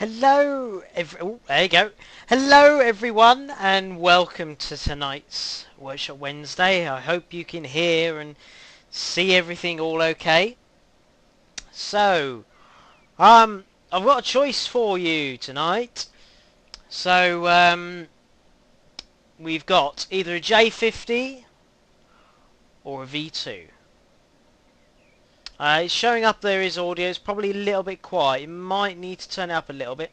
There you go. Hello, everyone, and welcome to tonight's Workshop Wednesday. I hope you can hear and see everything all okay. So, I've got a choice for you tonight. So, we've got either a J50 or a V2. It's showing up there is audio. It's probably a little bit quiet. You might need to turn it up a little bit.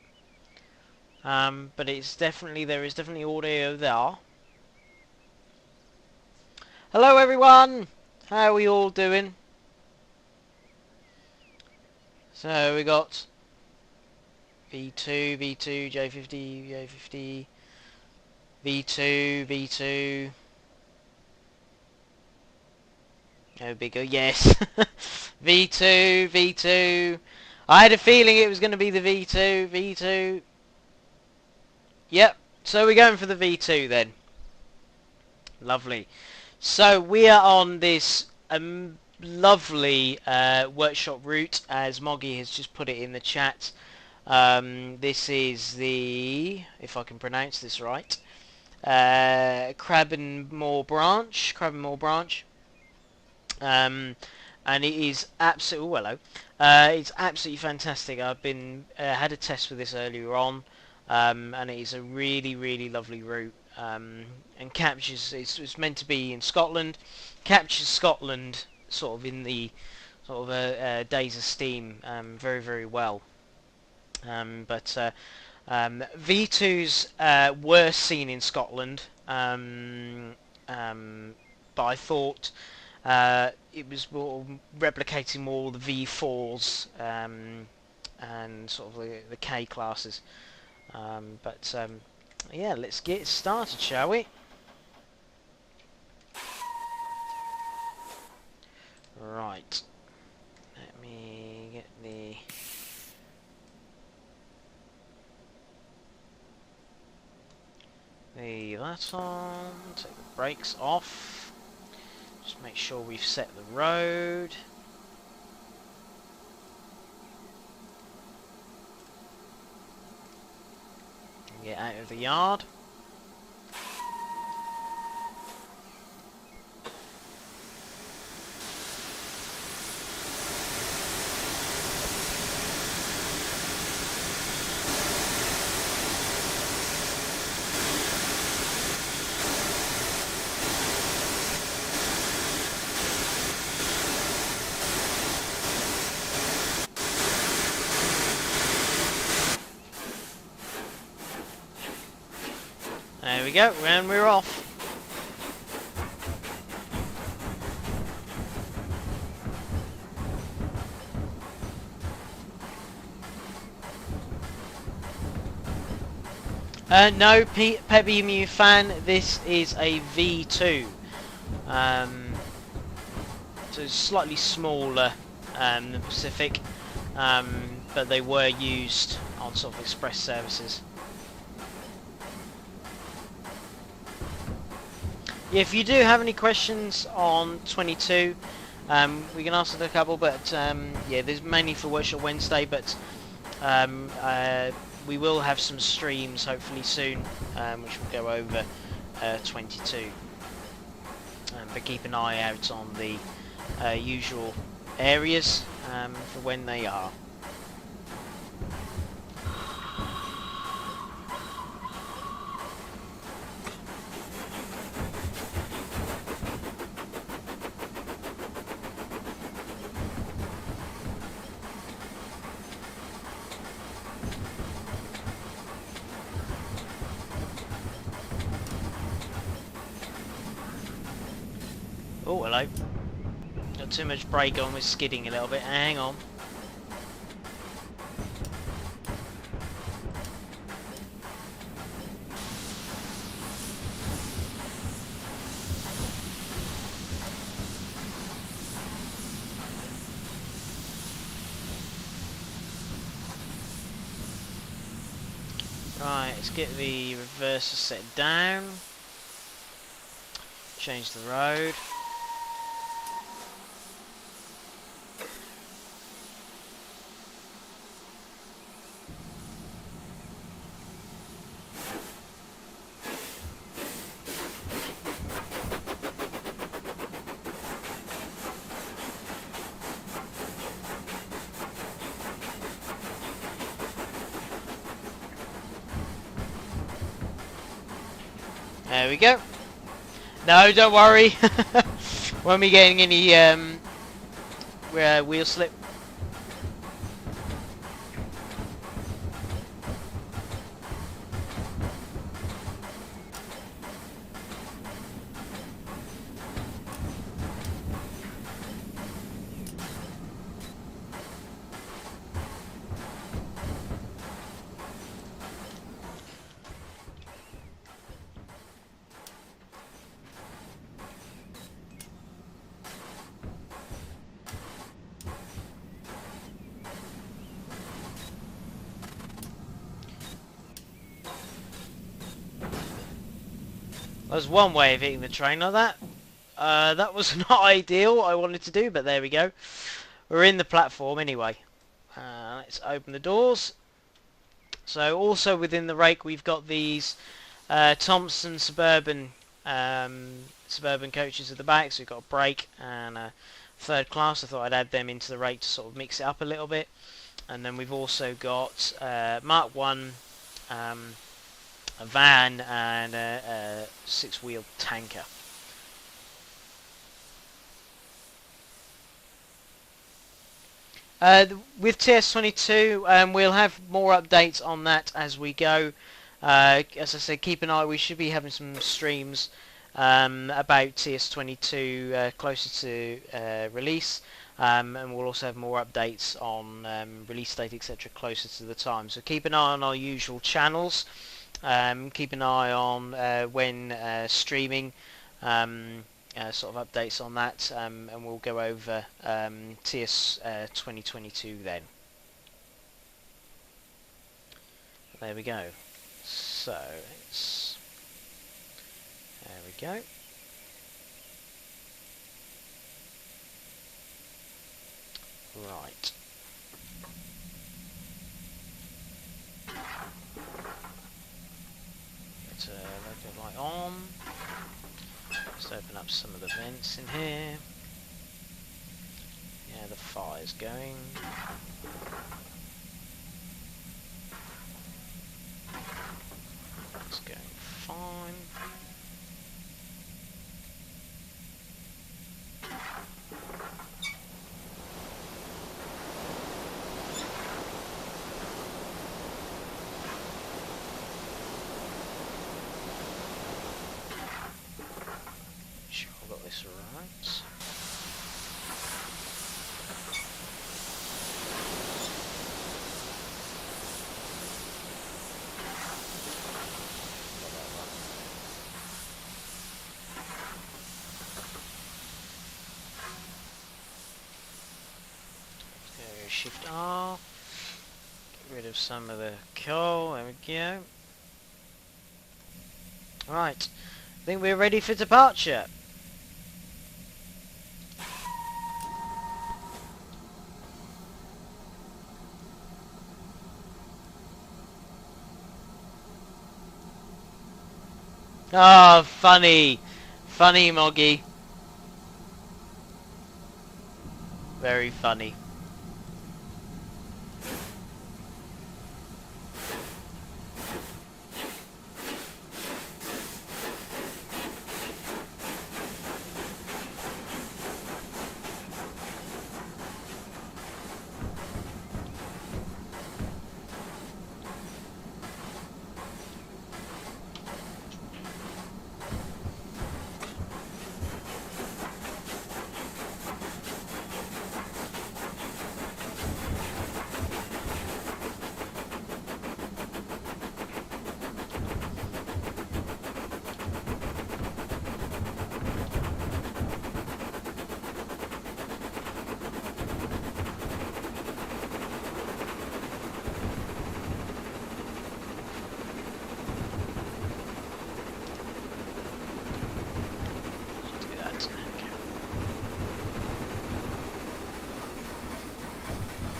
But there is definitely audio there. Hello everyone! How are we all doing? So we got V2, V2, J50, J50, V2, V2. Oh, bigger, yes. V2, V2. I had a feeling it was going to be the V2, V2. Yep, so we're going for the V2 then. Lovely. So we are on this lovely workshop route, as Moggy has just put it in the chat. This is the, if I can pronounce this right, Crabbenmore branch. And it is absolutely, hello. It's absolutely fantastic. I've been had a test with this earlier on, and it is a really lovely route. And captures, it's meant to be in Scotland, captures Scotland sort of in the sort of Days of Steam very well. But V2s were seen in Scotland, but I thought it was more replicating more the V4s and sort of the K classes. Yeah, let's get started, shall we? Right. Let me get that on. Take the brakes off. Just make sure we've set the road. And get out of the yard. There we go, and we're off. No, Peppy Mew fan, this is a V2. So it's slightly smaller than the Pacific, but they were used on sort of express services. Yeah, if you do have any questions on 22, we can answer a couple, but yeah, there's mainly for Workshop Wednesday, but we will have some streams hopefully soon, which will go over 22. But keep an eye out on the usual areas for when they are. Oh, hello. Got too much brake on, we're skidding a little bit. Hang on. Right, let's get the reverser set down. Change the road. There we go. No, don't worry. Won't be getting any wheel slip. There's one way of hitting the train like that. That was not ideal, I wanted to do, but there we go. We're in the platform anyway. Let's open the doors. So also within the rake we've got these Thompson Suburban coaches at the back. So we've got a brake and a third class. I thought I'd add them into the rake to sort of mix it up a little bit. And then we've also got Mark 1 a van and a six-wheel tanker. With TS22, we'll have more updates on that as we go. As I said, keep an eye. We should be having some streams about TS22 closer to release. And we'll also have more updates on release date, etc. closer to the time. So keep an eye on our usual channels. Keep an eye on when streaming, sort of updates on that, and we'll go over TS 2022 then. There we go. So, there we go. Right. Local light on. Just open up some of the vents in here. Yeah, the fire's going. It's going fine. Sure I've got this right. Shift R, get rid of some of the coal, there we go. Right, I think we're ready for departure. Ah, funny Moggy. Very funny.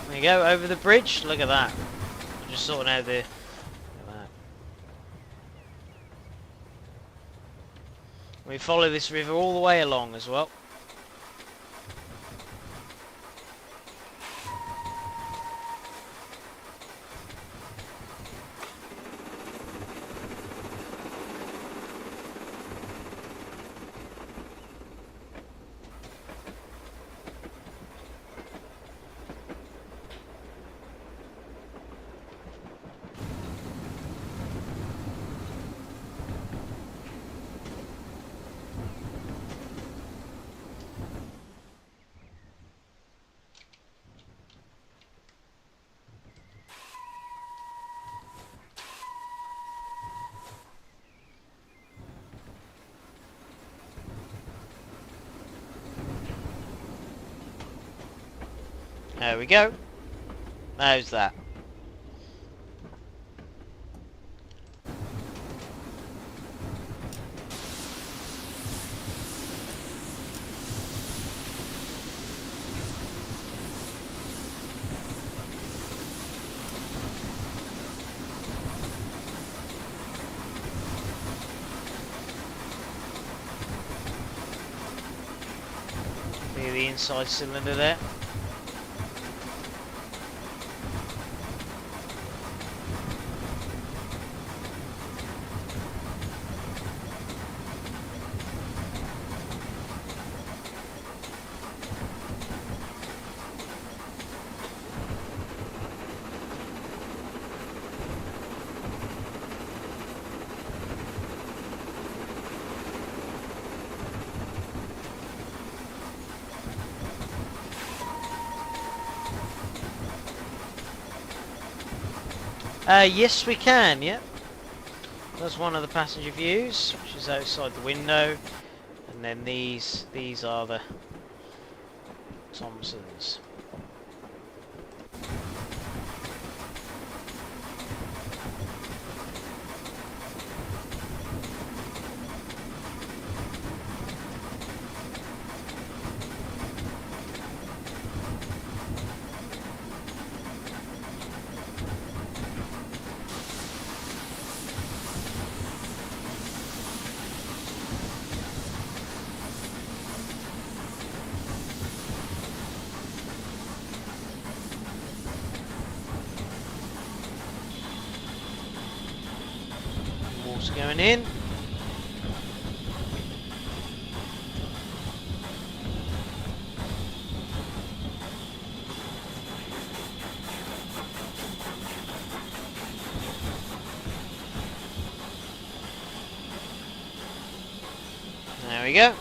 There you go, over the bridge. Look at that. I'm just sorting out the... We follow this river all the way along as well. There we go. How's that? See the inside cylinder there? Yes we can, yep. There's one of the passenger views, which is outside the window. And then these are the Thompsons. Water going in. There we go.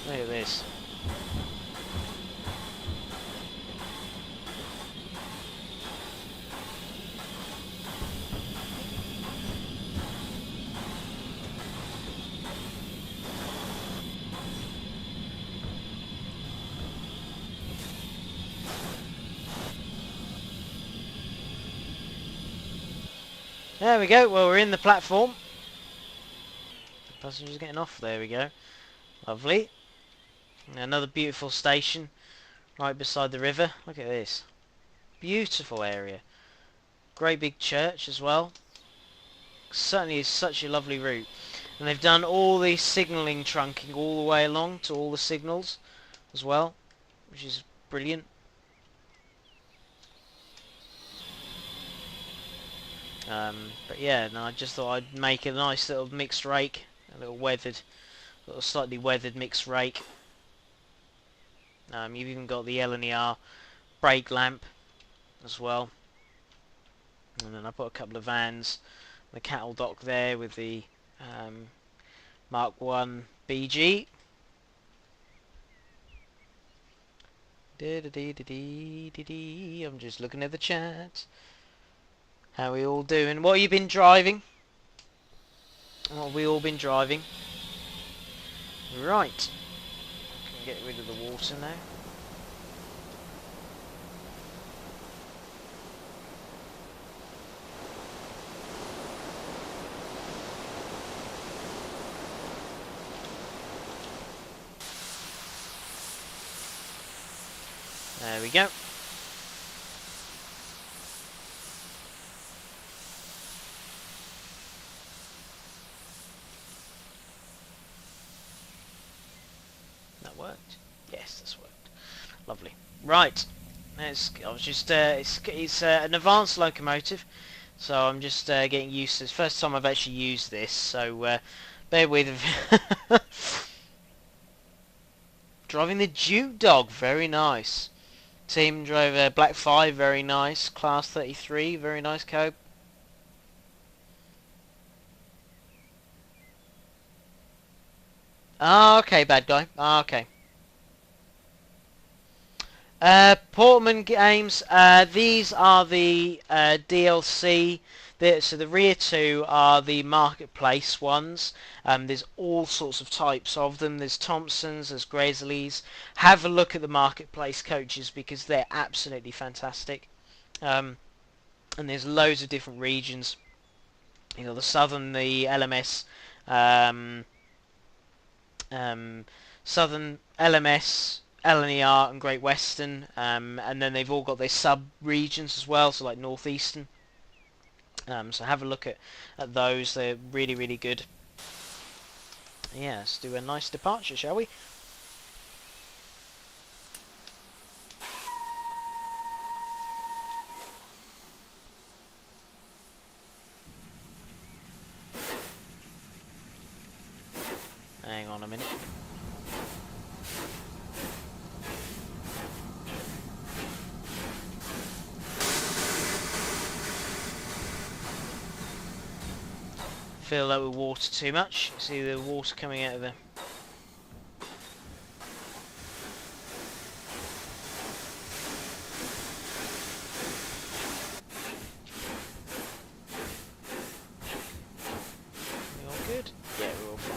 Look at this. There we go. Well, we're in the platform. The passengers getting off. There we go. Lovely. Another beautiful station right beside the river. Look at this. Beautiful area. Great big church as well. Certainly is such a lovely route. And they've done all the signalling trunking all the way along to all the signals as well, which is brilliant. But yeah, no, I just thought I'd make a nice little mixed rake, a little slightly weathered mixed rake. You've even got the L&ER brake lamp as well. And then I put a couple of vans, the cattle dock there with the Mark 1 BG. I'm just looking at the chat. How are we all doing? What have you been driving? What have we all been driving? Right. Can get rid of the water now. There we go. That worked? Yes, that's worked. Lovely. Right. I was just it's an advanced locomotive, so I'm just getting used to this. First time I've actually used this, so bear with. Driving the Duke Dog, very nice. Team drove Black 5, very nice. Class 33, very nice code. Ah, okay, bad guy. Ah, okay. Portman games. These are the DLC. So the rear two are the marketplace ones. There's all sorts of types of them. There's Thompsons, there's Grizzlies. Have a look at the marketplace coaches because they're absolutely fantastic. And there's loads of different regions. You know, the Southern, the LMS, um, Southern LMS, LNER, and Great Western, and then they've all got their sub-regions as well, so like Northeastern. So have a look at those, they're really, really good. Yeah, let's do a nice departure, shall we? Hang on a minute. Fill that with water too much. See the water coming out of the... We all good? Yeah, we're all fine.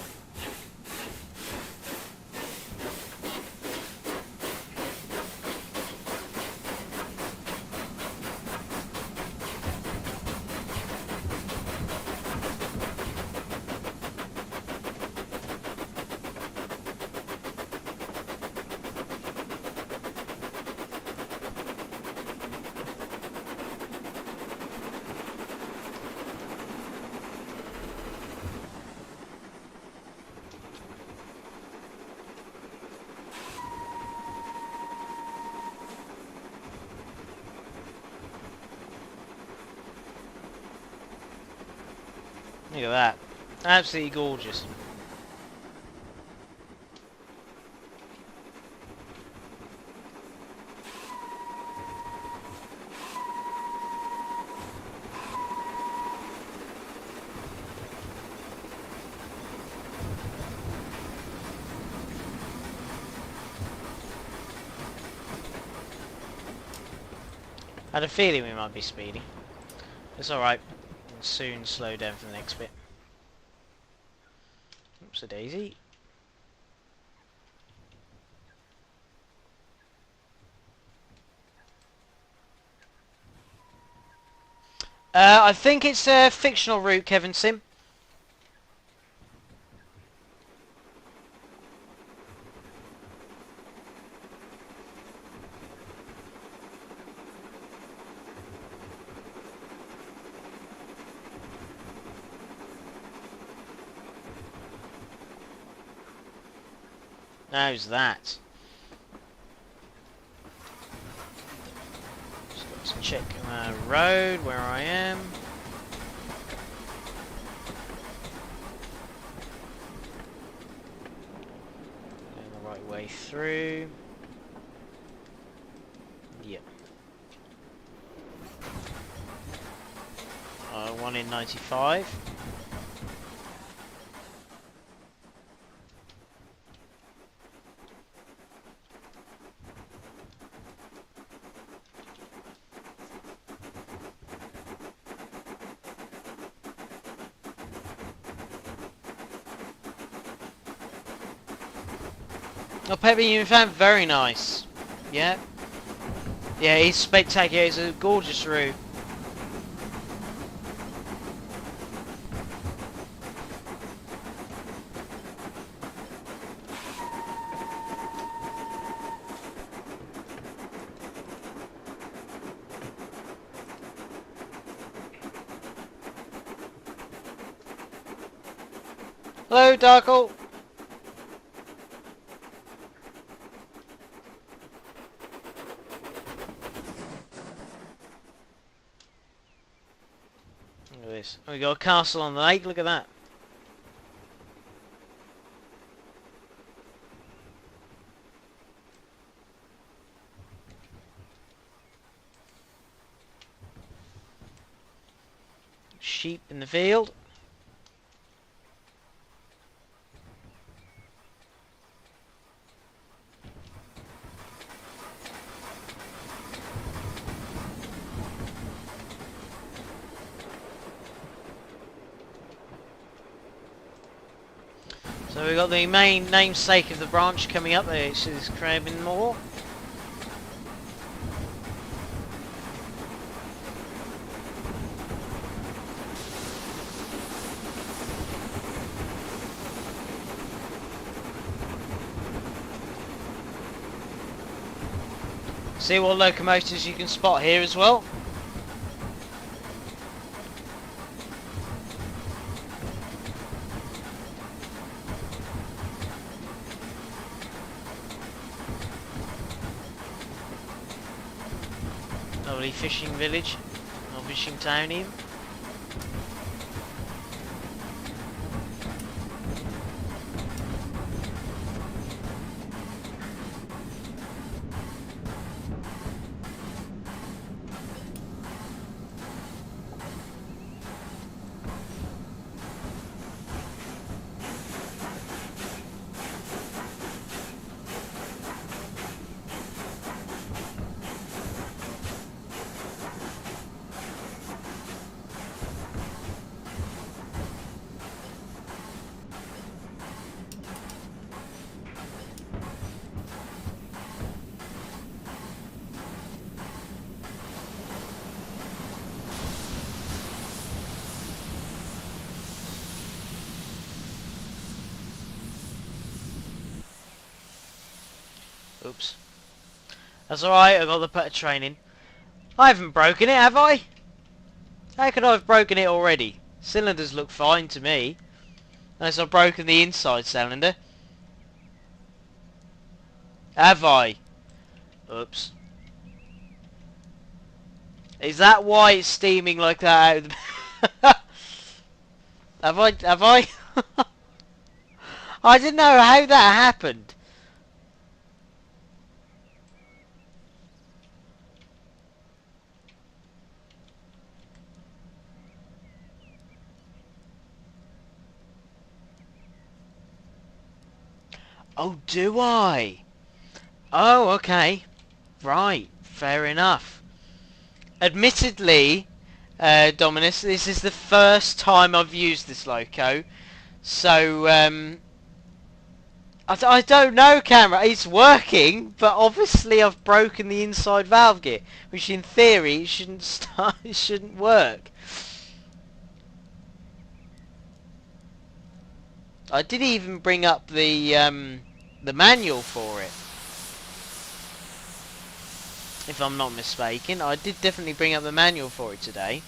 Look at that. Absolutely gorgeous. I had a feeling we might be speeding. It's alright. We'll soon slow down for the next bit. Oops, a daisy. I think it's a fictional route, Kevin Sim. How's that? Just got to check my road, where I am. Going the right way through. Yep. 1 in 95. Oh, Pepper Uniform, very nice. Yeah. Yeah, he's spectacular. It's a gorgeous route. Hello, Darkle. Look at this. We got a castle on the lake. Look at that. Sheep in the field. So we've got the main namesake of the branch coming up there. It's this Craven Moor. See what locomotives you can spot here as well. Lovely fishing village, or fishing town even. Oops. That's alright, I got the better training. I haven't broken it, have I? How could I have broken it already? Cylinders look fine to me. Unless I've broken the inside cylinder. Have I? Oops. Is that why it's steaming like that out of the... Have I? I didn't know how that happened. Oh, do I? Oh, okay. Right, fair enough. Admittedly, Dominus, this is the first time I've used this loco. So, I don't know, camera. It's working, but obviously I've broken the inside valve gear, which in theory shouldn't start. It shouldn't work. I did even bring up the manual for it, if I'm not mistaken. I did definitely bring up the manual for it today.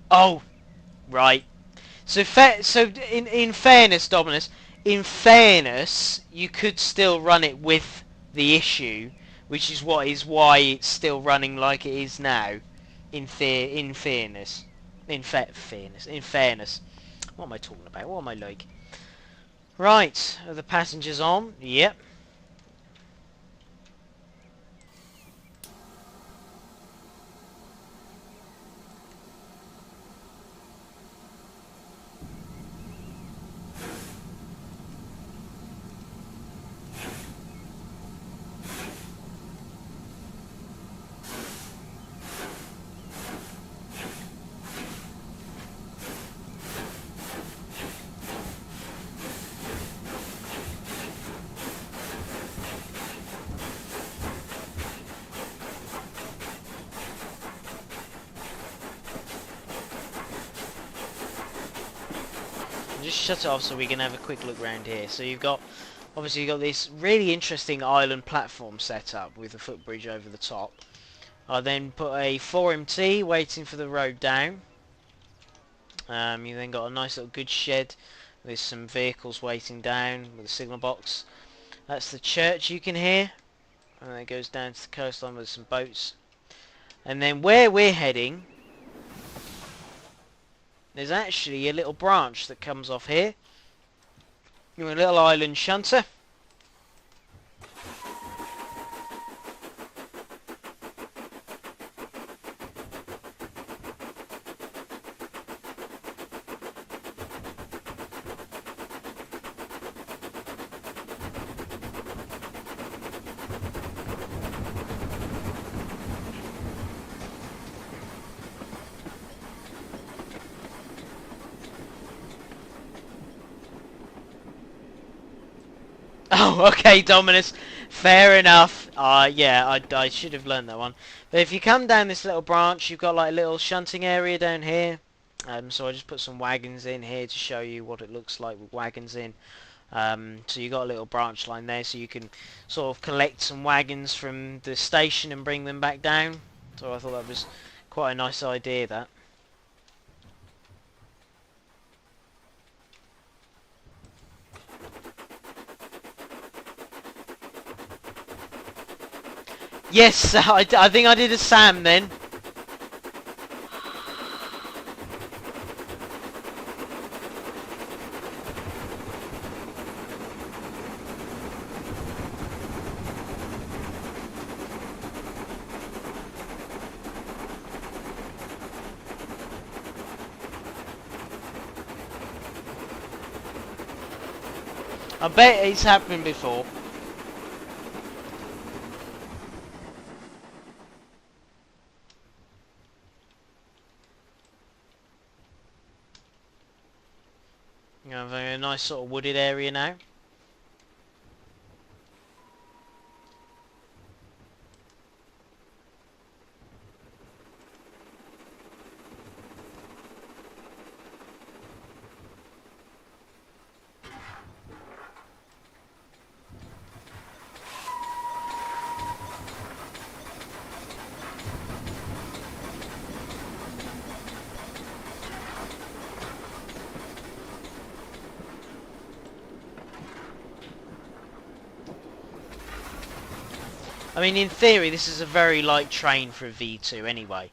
Oh, right. So in fairness, Dominus, in fairness, you could still run it with the issue, which is why it's still running like it is now. In fairness, in fairness. What am I talking about? What am I like? Right, are the passengers on? Yep. Just shut it off so we can have a quick look around here. So obviously you've got this really interesting island platform set up with a footbridge over the top. I then put a 4MT waiting for the road down. You then got a nice little goods shed with some vehicles waiting down with a signal box. That's the church you can hear, and then it goes down to the coastline with some boats. And then where we're heading, there's actually a little branch that comes off here. You're a little island shunter. Oh, okay, Dominus. Fair enough. Yeah, I should have learned that one. But if you come down this little branch, you've got like a little shunting area down here. So I just put some wagons in here to show you what it looks like with wagons in. So you got a little branch line there, so you can sort of collect some wagons from the station and bring them back down. So I thought that was quite a nice idea, that. Yes, I think I did a Sam then. I bet it's happened before. You know, a nice sort of wooded area now. I mean, in theory, this is a very light train for a V2 anyway.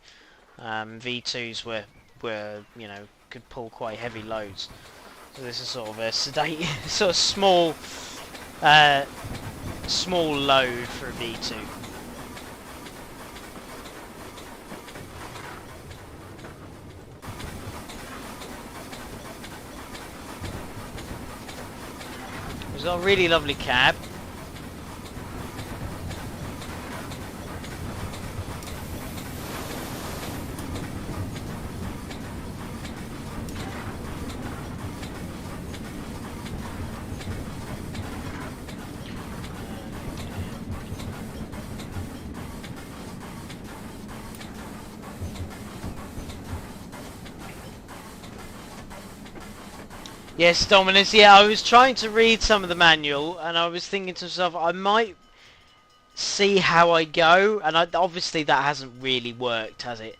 V2s were you know, could pull quite heavy loads. So this is sort of a sedate, sort of small load for a V2. It's got a really lovely cab. Yes, Dominus, yeah, I was trying to read some of the manual, and I was thinking to myself, I might see how I go, and obviously that hasn't really worked, has it?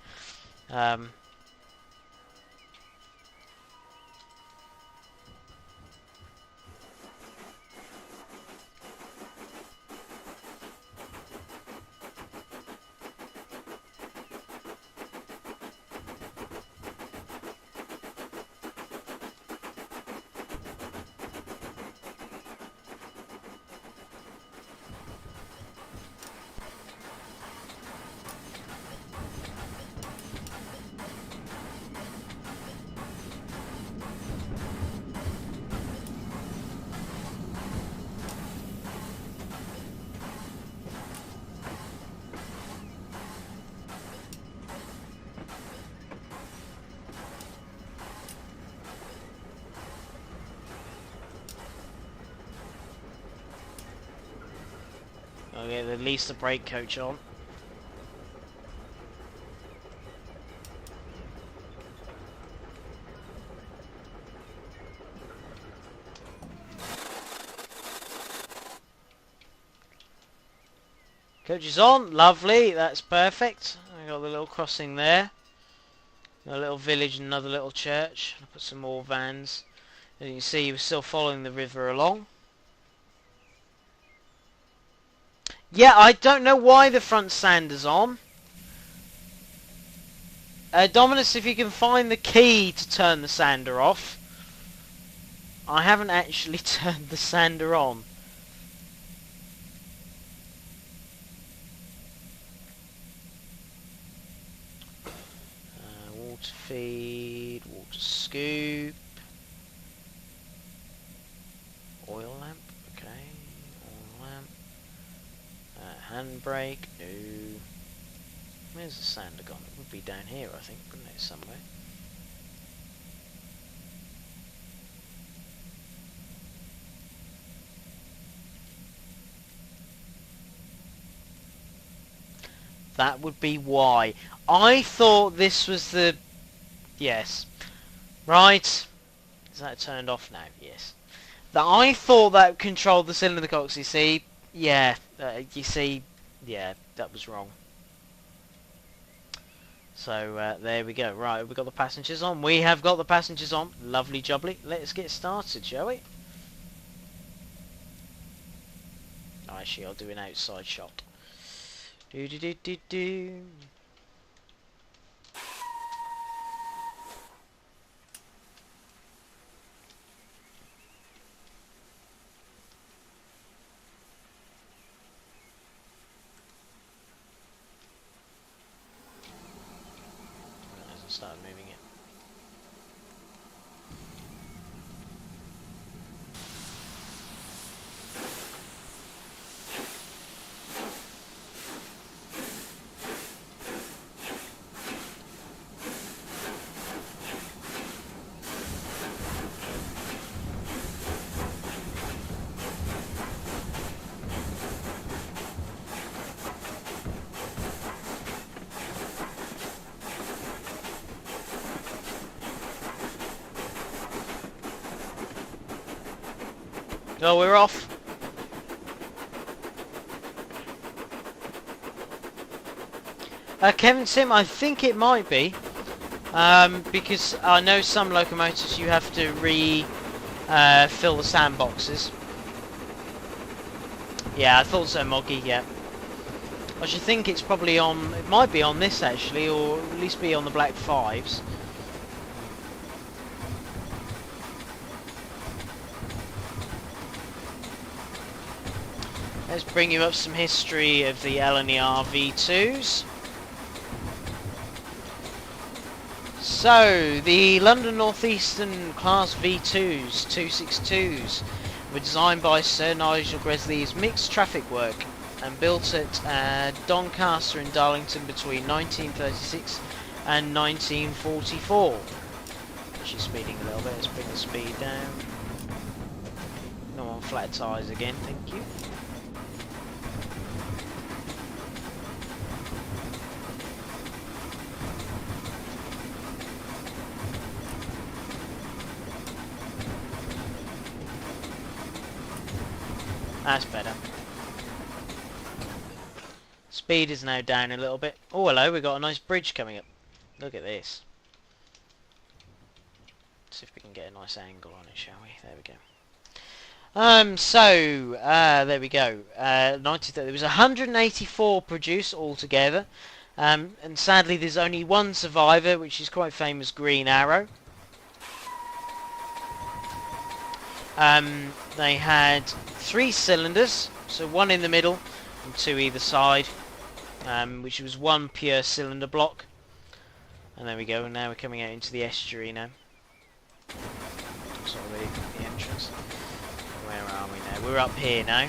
I'll get at least a brake coach on. Coach is on, lovely, that's perfect. I got the little crossing there. A little village and another little church. I'll put some more vans. As you can see, we're still following the river along. Yeah, I don't know why the front sander's on. Dominus, if you can find the key to turn the sander off. I haven't actually turned the sander on. Water feed, water scoop. Oil lamp, okay. Oil lamp. Handbrake, no. Where's the sander gone? It would be down here, I think, wouldn't it, somewhere? That would be why. I thought this was the... Yes. Right. Is that turned off now? Yes. I thought that controlled the cylinder cocks, you see. Yeah. You see... Yeah, that was wrong. So, there we go. Right, we've got the passengers on. We have got the passengers on. Lovely jubbly. Let's get started, shall we? Actually, I'll do an outside shot. Do do do do do. Hasn't started moving it. Oh, we're off. Kevin Sim, I think it might be. Because I know some locomotives you have to fill the sandboxes. Yeah, I thought so, Moggy, yeah. I should think it's probably on... It might be on this, actually, or at least be on the Black 5s. Let's bring you up some history of the LNER V2s. So, the London North Eastern Class V2s, 262s, were designed by Sir Nigel Gresley's Mixed Traffic Work and built at Doncaster and Darlington between 1936 and 1944. She's speeding a little bit, let's bring the speed down. No on flat tyres again, thank you. That's better. Speed is now down a little bit. Oh, hello, we've got a nice bridge coming up. Look at this. Let's see if we can get a nice angle on it, shall we? There we go. There we go. There was 184 produced altogether. And sadly, there's only one survivor, which is quite famous, Green Arrow. They had 3 cylinders, so 1 in the middle and 2 either side, which was 1 pure cylinder block. And there we go, and now we're coming out into the estuary now. Sort of the entrance. Where are we now? We're up here now.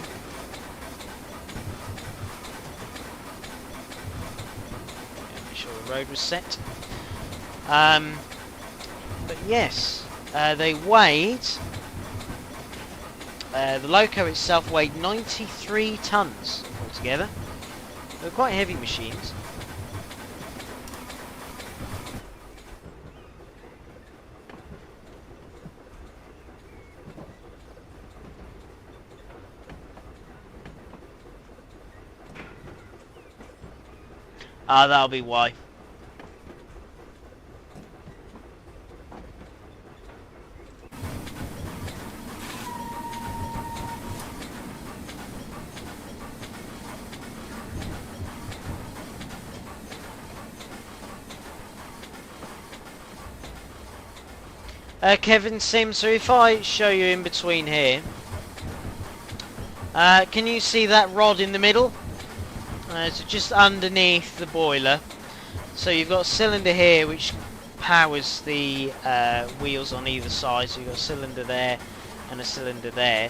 Make sure the road was set. But yes, they weighed... the loco itself weighed 93 tons altogether. They were quite heavy machines. Ah, that'll be why. Kevin Sims, so if I show you in between here, can you see that rod in the middle? So just underneath the boiler. So you've got a cylinder here which powers the wheels on either side. So you've got a cylinder there and a cylinder there.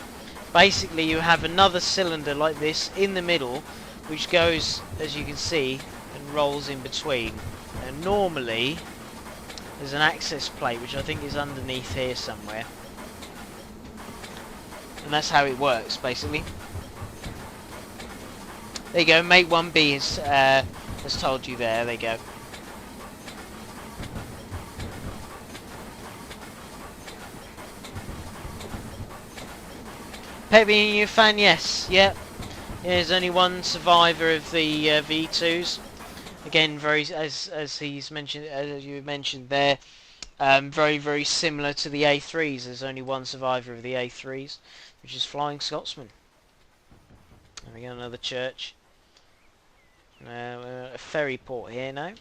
Basically you have another cylinder like this in the middle which goes, as you can see, and rolls in between. And normally there's an access plate which I think is underneath here somewhere. And that's how it works basically. There you go, Mate 1B is As told you there, they go. Pep being a fan, yes, yep. There's only one survivor of the V2s. Again, very as he's mentioned, as you mentioned there, very very similar to the A3s. There's only one survivor of the A3s, which is Flying Scotsman. There we go, another church. A ferry port here now.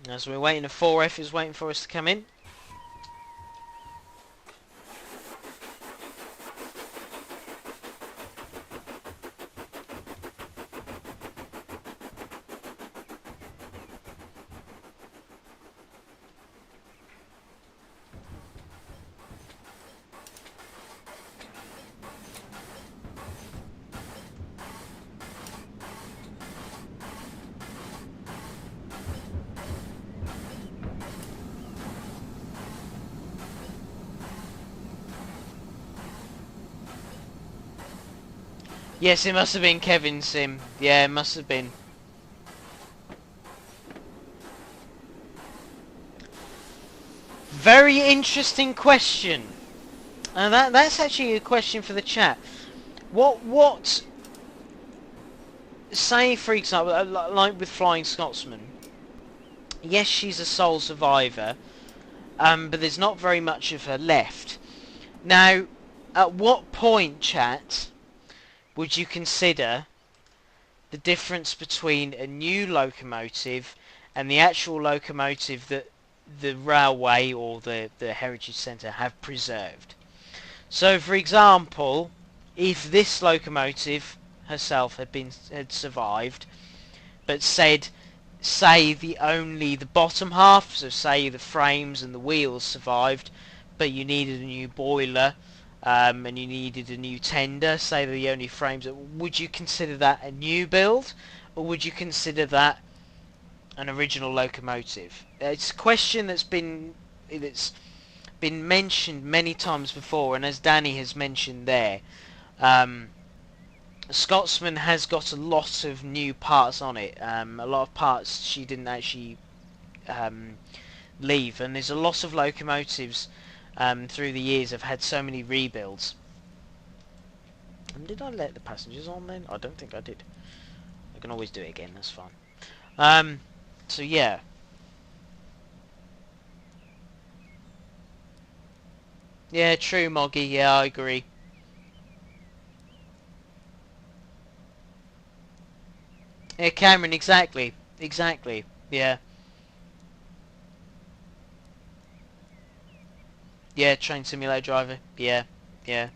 As we're waiting, a 4F is waiting for us to come in. Yes, it must have been Kevin Sim. Yeah, it must have been. Very interesting question. And that's actually a question for the chat. What say for example, like with Flying Scotsman, yes, she's a sole survivor, but there's not very much of her left. Now, at what point, chat, would you consider the difference between a new locomotive and the actual locomotive that the railway or the Heritage Centre have preserved? So, for example, if this locomotive herself had survived, but say the bottom half, so say the frames and the wheels survived, but you needed a new boiler, and you needed a new tender, say the only frames, would you consider that a new build, or would you consider that an original locomotive? It's a question that's been mentioned many times before, and as Danny has mentioned there, Scotsman has got a lot of new parts on it. A lot of parts she didn't actually leave, and there's a lot of locomotives through the years have had so many rebuilds. And did I let the passengers on then? I don't think I did. I can always do it again, that's fine. So yeah. Yeah, true, Moggy, yeah, I agree. Yeah, Cameron, exactly. Exactly, yeah. Yeah, Train Simulator driver, yeah, yeah.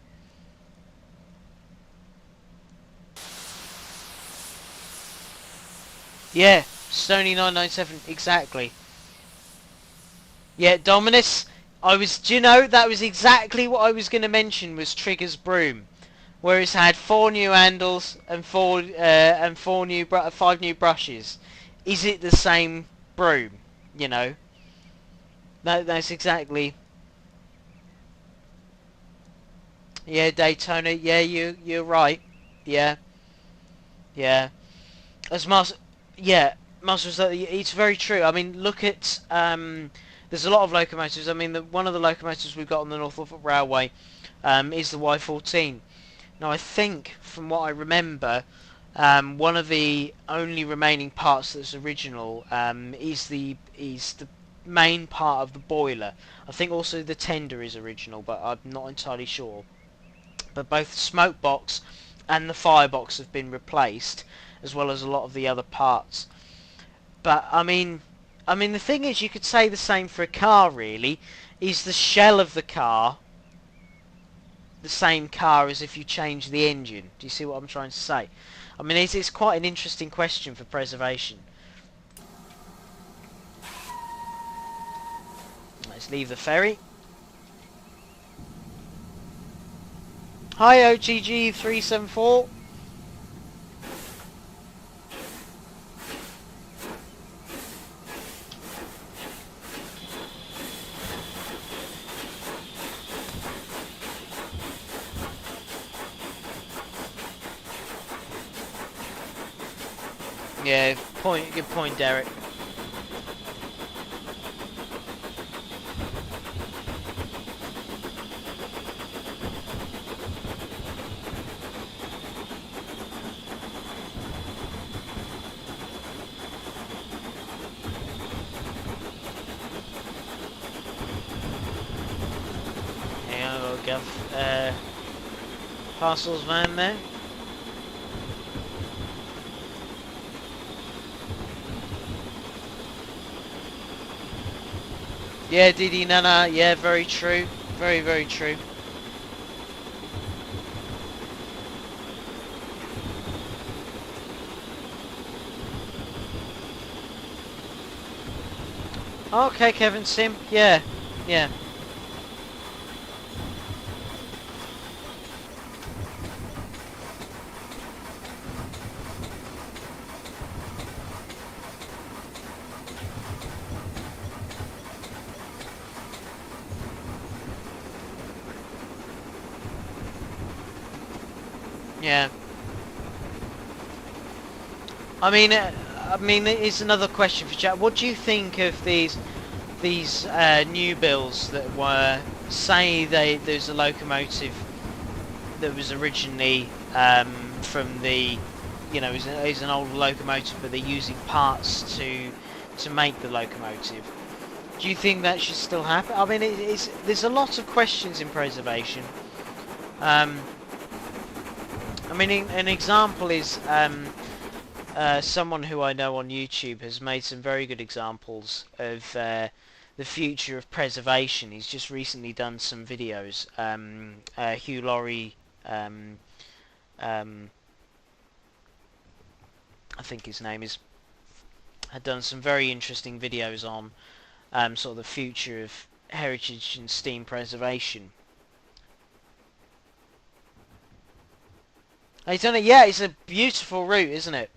Yeah, Stony 997, exactly. Yeah, Dominus, do you know, that was exactly what I was going to mention was Trigger's broom. Where it's had 4 new handles and 5 new brushes. Is it the same broom? You know? That's exactly... Yeah, Daytona, yeah, you're right. Yeah, yeah. As Master... Yeah, Master, it's very true. I mean, look at... there's a lot of locomotives. I mean, one of the locomotives we've got on the North Norfolk Railway is the Y14. Now, I think, from what I remember, one of the only remaining parts that's original is the main part of the boiler. I think also the tender is original, but I'm not entirely sure. But both the smoke box and the firebox have been replaced, as well as a lot of the other parts. But I mean, the thing is, you could say the same for a car. Really, is the shell of the car the same car as if you change the engine? Do you see what I'm trying to say? I mean, it's quite an interesting question for preservation. Let's leave the ferry. Hi OTG374. Yeah, good point, Derek. Yeah, we'll go parcels van there. Yeah, Didi Nana, yeah, very true. Very, very true. Okay, Kevin Sim, yeah, yeah. Yeah. I mean, it's another question for chat. What do you think of these new bills that were say there's a locomotive that was originally from the, you know, is an old locomotive, but they're using parts to make the locomotive. Do you think that should still happen? I mean, there's a lot of questions in preservation. I mean, an example is someone who I know on YouTube has made some very good examples of the future of preservation. He's just recently done some videos. Hugh Laurie, I think his name is, had done some very interesting videos on sort of the future of heritage and steam preservation. He's done it. Yeah, it's a beautiful route, isn't it?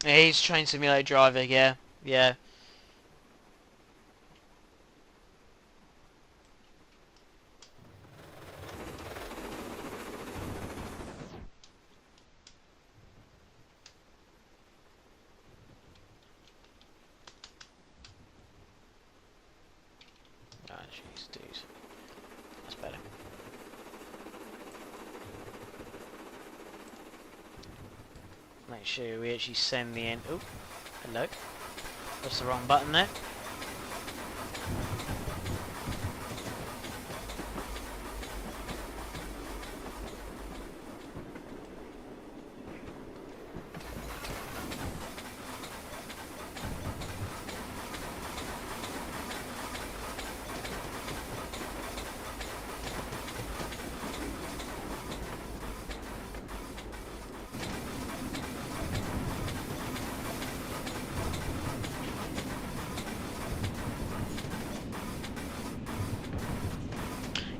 Yeah, he's train simulator driver. Yeah, yeah. Oh, jeez, dude. That's better. Make sure we actually send the end. Oh, hello. That's the wrong button there.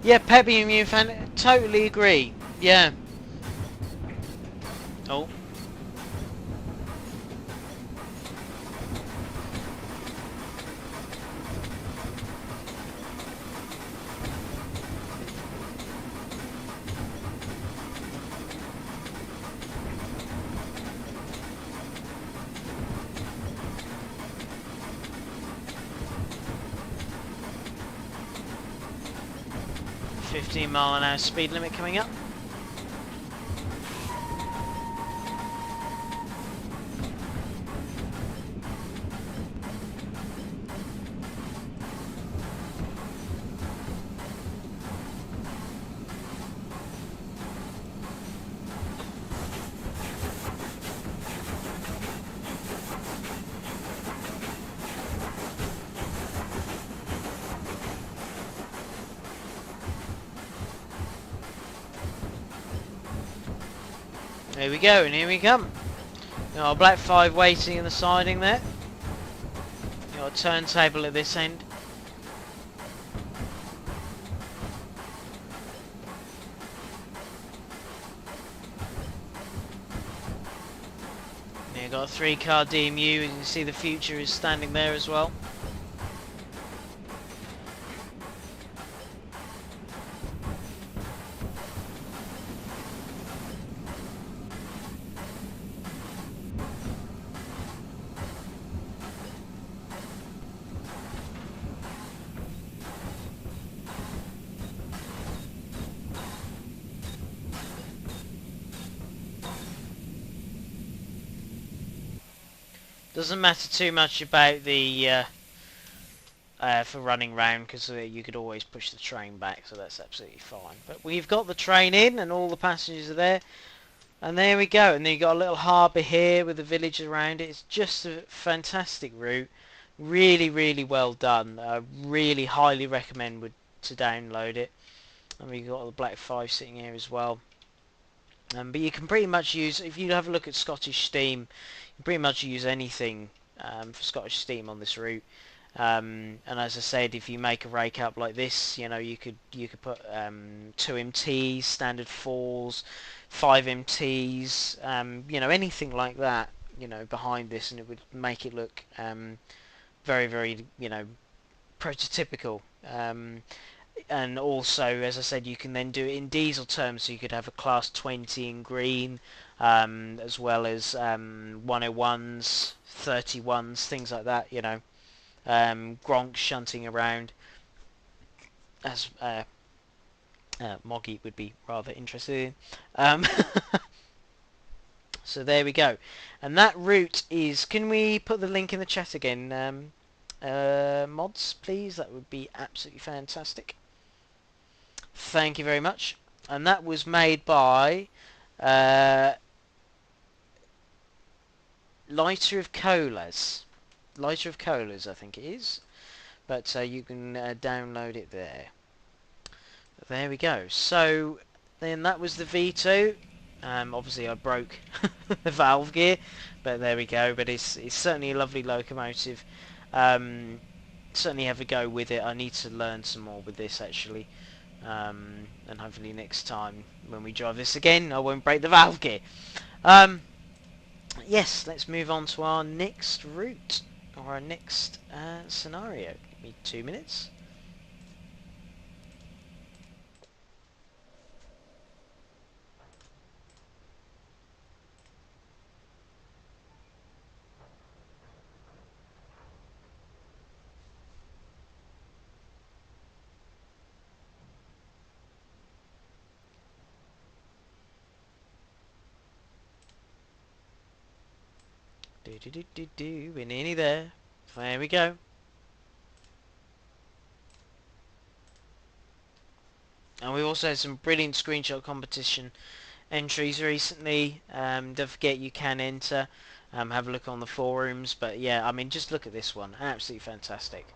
Yeah, Peppy and you fan totally agree. Yeah. Oh. .15 mph speed limit coming up. Here we go, and here we come. Our Black 5 waiting in the siding there. Got a turntable at this end. Yeah, got a 3-car DMU. You can see the Future is standing there as well. Doesn't matter too much about the for running round, because you could always push the train back, so that's absolutely fine. But we've got the train in and all the passengers are there, and there we go. And then you got a little harbour here with the village around it. It's just a fantastic route, really, really well done. I really highly recommend to download it. And we've got the Black 5 sitting here as well. But you can pretty much use, if you have a look at Scottish Steam, you can pretty much use anything for Scottish Steam on this route. And as I said, if you make a rake up like this, you know, you could put 2 MTs, standard 4s, 5 MTs, you know, anything like that, you know, behind this, and it would make it look very, very, you know, prototypical. And also, as I said, you can then do it in diesel terms, so you could have a class 20 in green, as well as 101s, 31s, things like that, you know. Gronk shunting around, as Moggy would be rather interested in. So there we go. And that route is, can we put the link in the chat again, mods, please? That would be absolutely fantastic. Thank you very much. And that was made by Lighter of Colas. Lighter of Colas, I think it is. But you can download it there. There we go. So then that was the V2. Obviously I broke the valve gear, but there we go. But it's certainly a lovely locomotive. Certainly have a go with it. I need to learn some more with this actually. And hopefully next time when we drive this again, I won't break the valve gear. Yes, let's move on to our next route, or our next scenario. Give me 2 minutes. We're nearly there. There we go. And we also had some brilliant screenshot competition entries recently. Don't forget you can enter. Have a look on the forums. But yeah, I mean, just look at this one. Absolutely fantastic.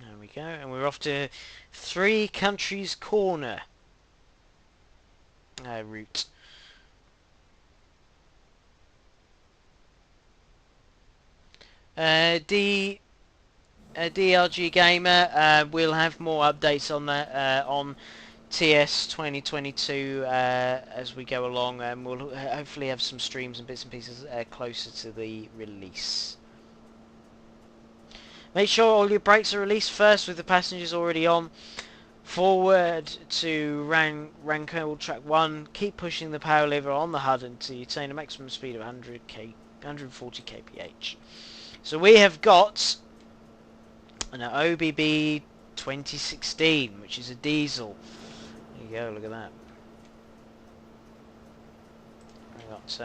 There we go. And we're off to Three Countries Corner route. DLG Gamer, we'll have more updates on that on TS 2022 as we go along, and we'll hopefully have some streams and bits and pieces closer to the release. Make sure all your brakes are released first with the passengers already on. Forward to Rankle track 1. Keep pushing the power lever on the HUD until you attain a maximum speed of 140 kph. So we have got an OBB 2016, which is a diesel. There you go, look at that. We've got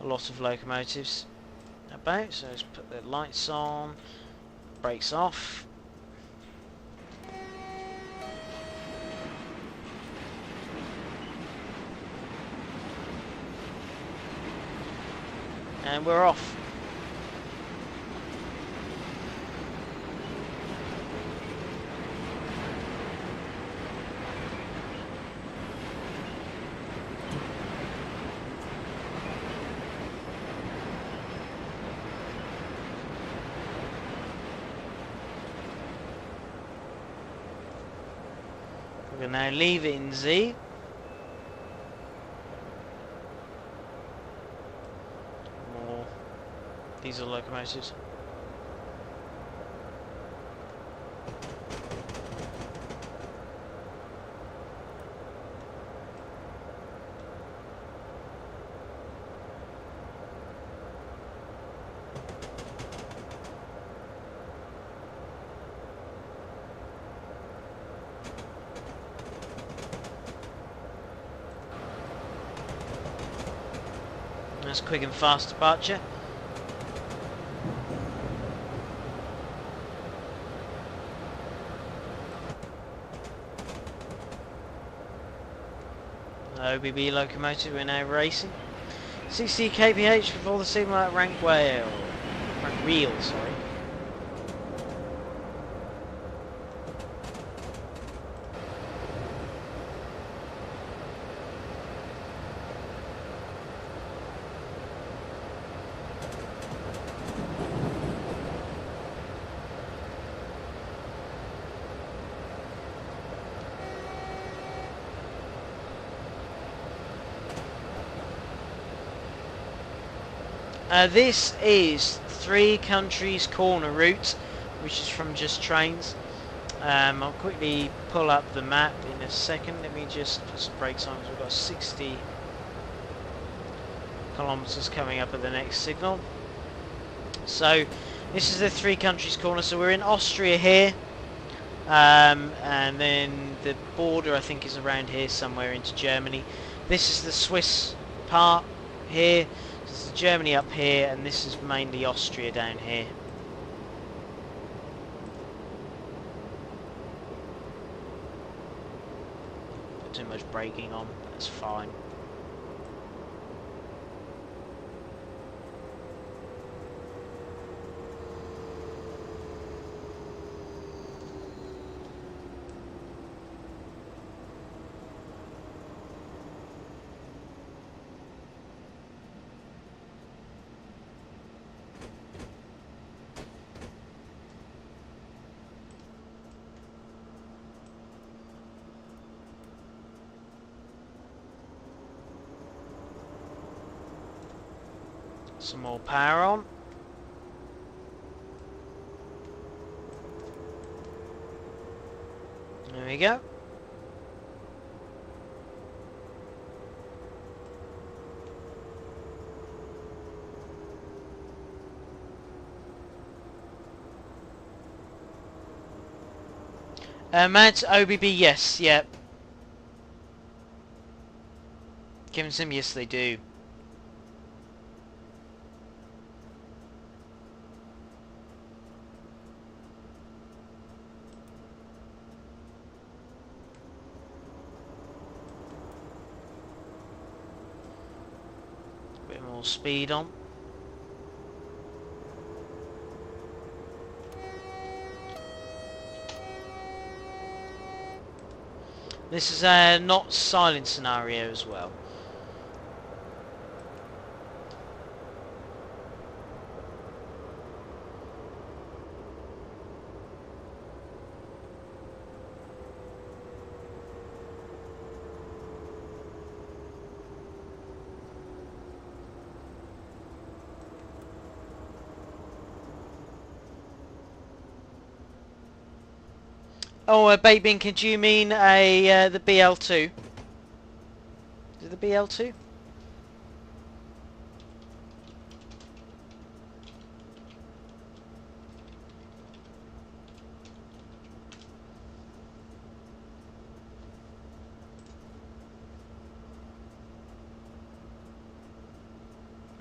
a lot of locomotives about, so let's put the lights on, brakes off. And we're off. We're going to now leave it in Z. More diesel locomotives. That's quick and fast departure. OBB locomotive, we're now racing. 60 kph before the signal at rank wheel. Rank wheel, sorry. This is Three Countries Corner route, which is from Just Trains. I'll quickly pull up the map in a second. Let me just put some brakes on, because we've got 60 kilometers coming up at the next signal. So this is the Three Countries Corner. So we're in Austria here, and then the border I think is around here somewhere into Germany. This is the Swiss part here. This is Germany up here, and this is mainly Austria down here. Not too much braking on, but that's fine. Some more power on. There we go. Mount OBB, yes, yep. Kevin Sim, yes they do. Bit more speed on. This is a not silent scenario as well. Oh, Baitbin, could you mean the BL2? Is it the BL2?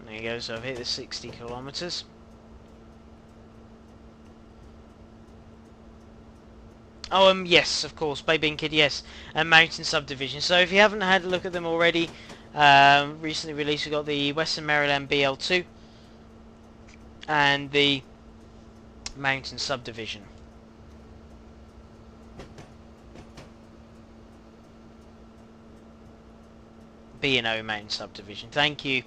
There you go, so I've hit the 60 kilometers. Oh, yes, of course, Baitbin Kid, yes, and Mountain Subdivision. So if you haven't had a look at them already, recently released, we've got the Western Maryland BL2 and the Mountain Subdivision. B&O Mountain Subdivision, thank you.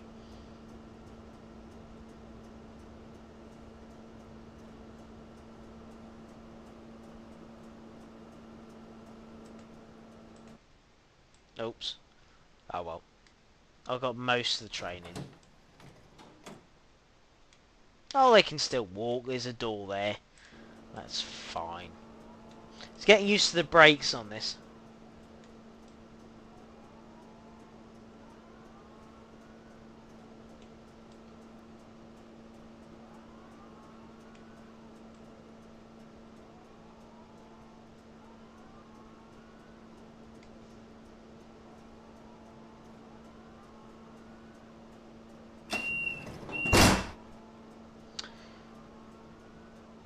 Oops. Oh well. I've got most of the training. Oh, they can still walk. There's a door there. That's fine. It's getting used to the brakes on this.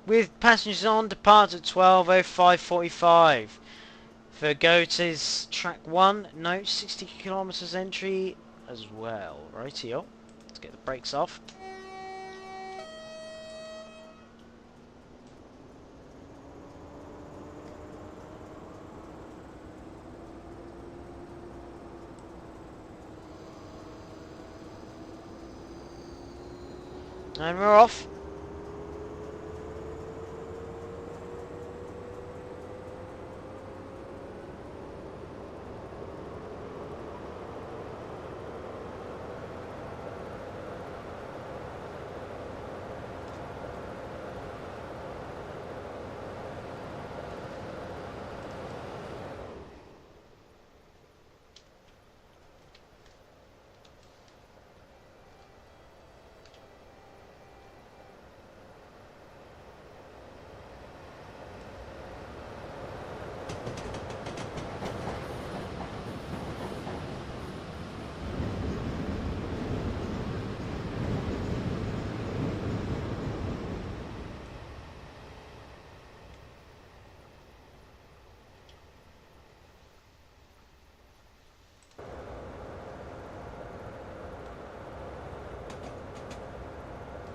With passengers on, depart at 12:05:45. For Goate's track 1, note 60 kilometers entry as well. Rightio. Let's get the brakes off. And we're off.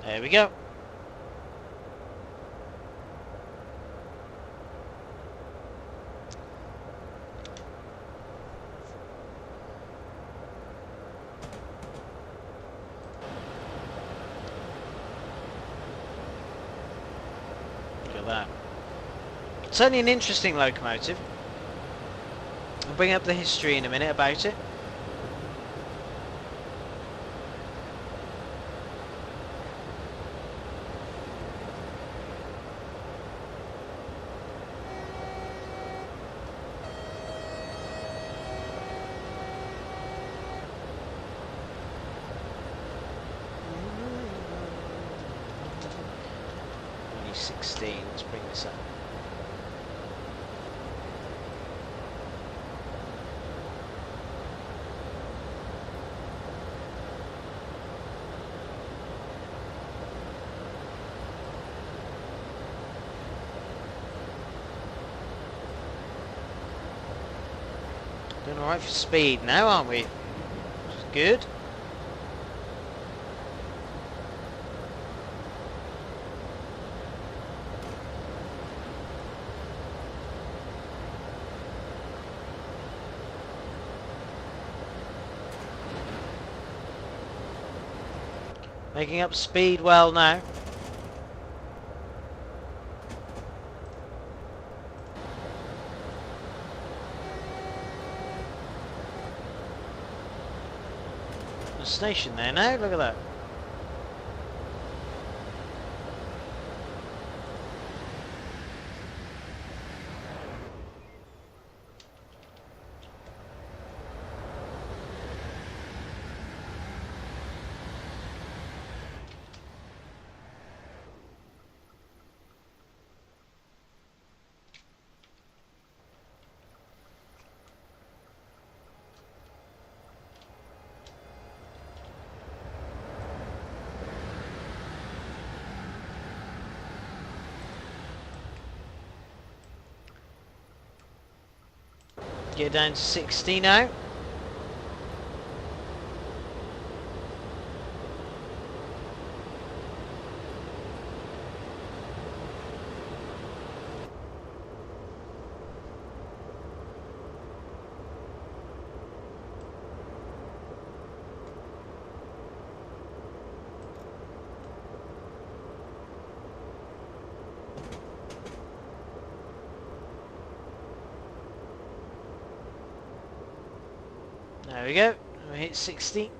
There we go. Look at that. Certainly an interesting locomotive. I'll bring up the history in a minute about it. Only 16. Let's bring this up. Doing alright for speed now, aren't we? Which is good. Making up speed well now. A station there now, look at that. Get down to 60 now. There we go. We hit 60.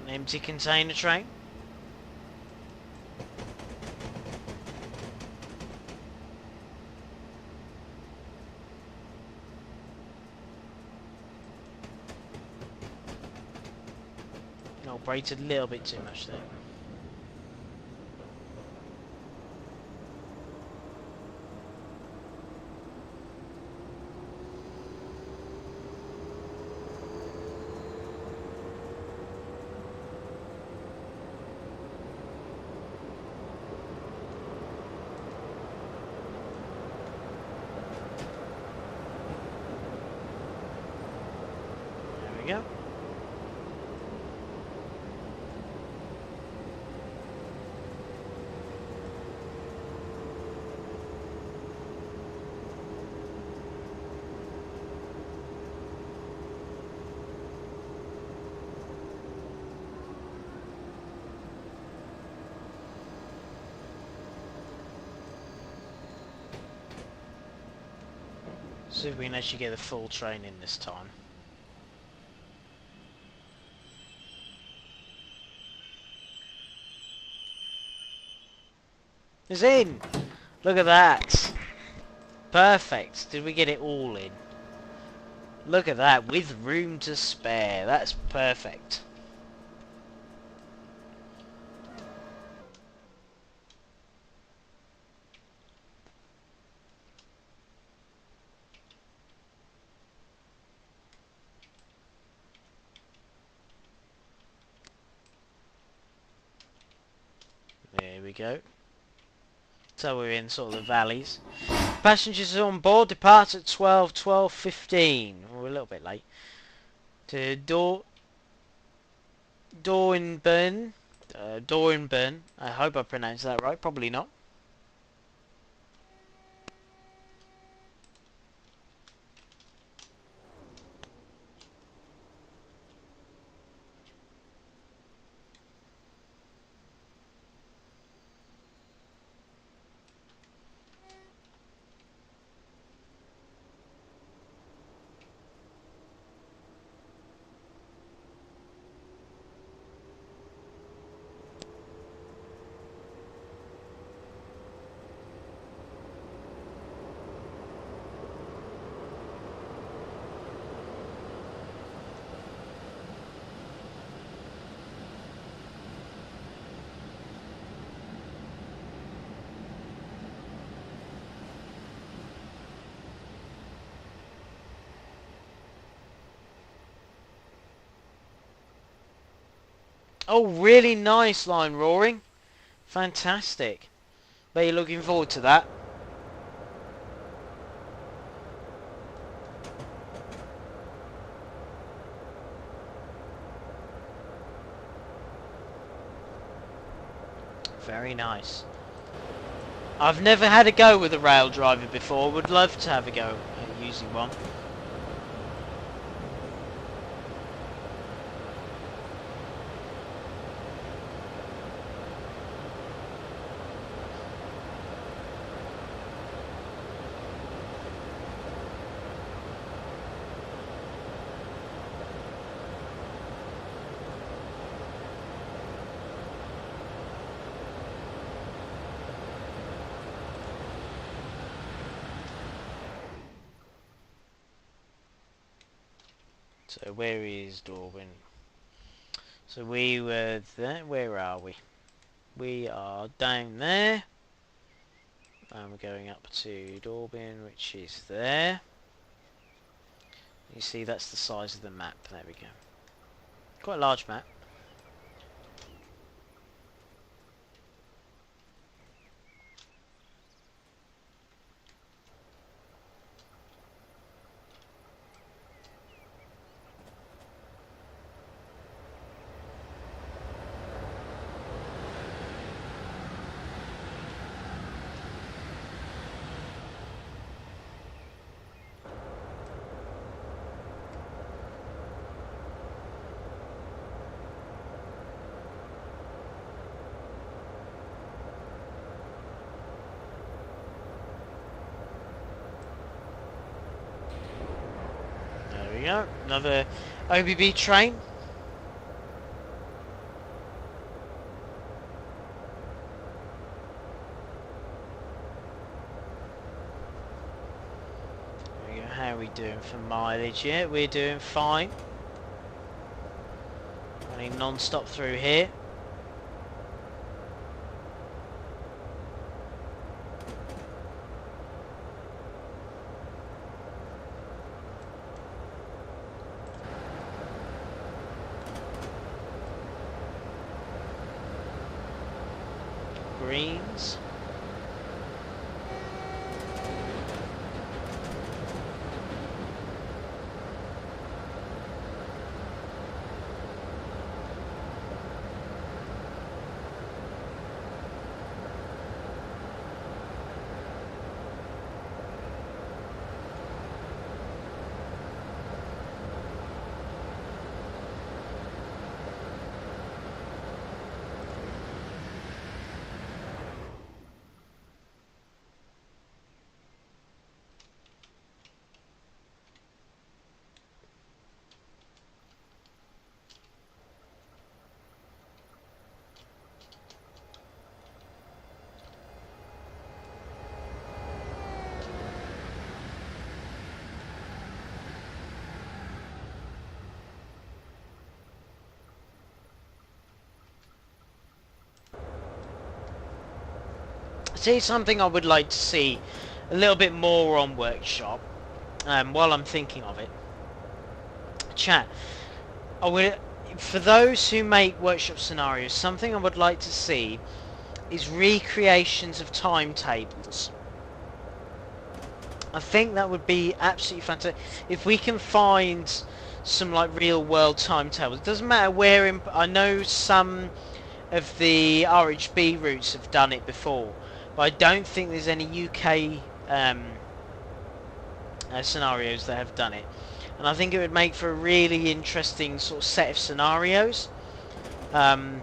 An empty container train. Oh, braided a little bit too much there. There we go. See if we can actually get the full train in this time. It's in! Look at that! Perfect! Did we get it all in? Look at that, with room to spare. That's perfect. There we go. So we're in sort of the valleys. Passengers on board depart at 12:15. We're a little bit late. To Dornbirn. Dornbirn. I hope I pronounced that right. Probably not. Oh, really nice line roaring. Fantastic. Bet you're looking forward to that. Very nice. I've never had a go with a rail driver before. Would love to have a go at using one. So where is Dorwin? So we were there. Where are we? We are down there. And we're going up to Dorbin, which is there. You see, that's the size of the map. There we go. Quite a large map. we go. Another OBB train. There we go. How are we doing for mileage? Yeah, we're doing fine. Running non-stop through here. Greens. See, something I would like to see a little bit more on Workshop, while I'm thinking of it. Chat, I would, for those who make Workshop scenarios, something I would like to see is recreations of timetables. I think that would be absolutely fantastic. If we can find some like real world timetables, it doesn't matter where in, I know some of the RHB routes have done it before, but I don't think there's any UK scenarios that have done it, and I think it would make for a really interesting sort of set of scenarios. You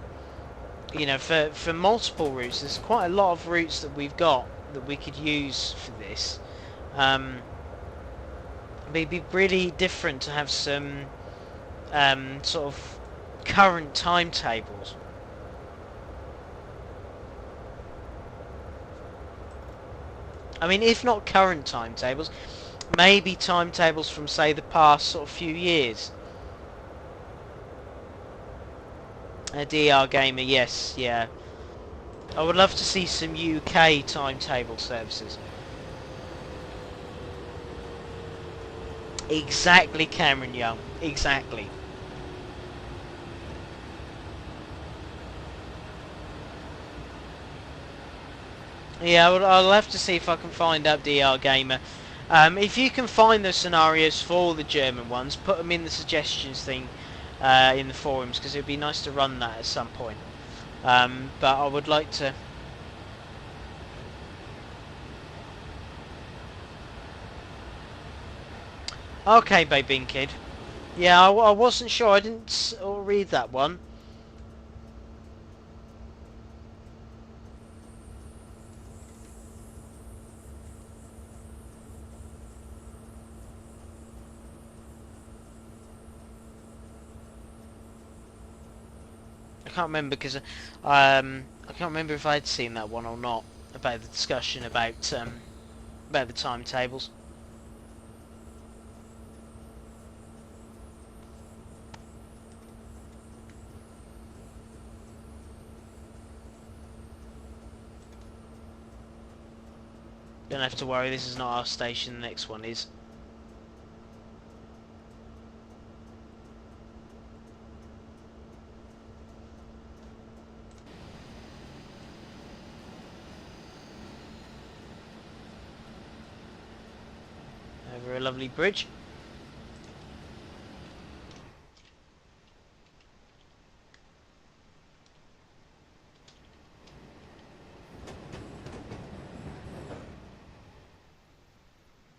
know, for multiple routes, there's quite a lot of routes that we've got that we could use for this. It'd be really different to have some sort of current timetables. I mean, if not current timetables, maybe timetables from, say, the past sort of few years. A DR Gamer, yes, yeah. I would love to see some UK timetable services. Exactly, Cameron Young. Exactly. Yeah, I'll have to see if I can find out DR Gamer. If you can find those scenarios for the German ones, put them in the suggestions thing in the forums, because it would be nice to run that at some point. But I would like to... Okay, Babin Kid. Yeah, I wasn't sure. I didn't read that one. I can't remember because I can't remember if I'd seen that one or not, about the discussion about the timetables. Don't have to worry, this is not our station, the next one is. Over a lovely bridge.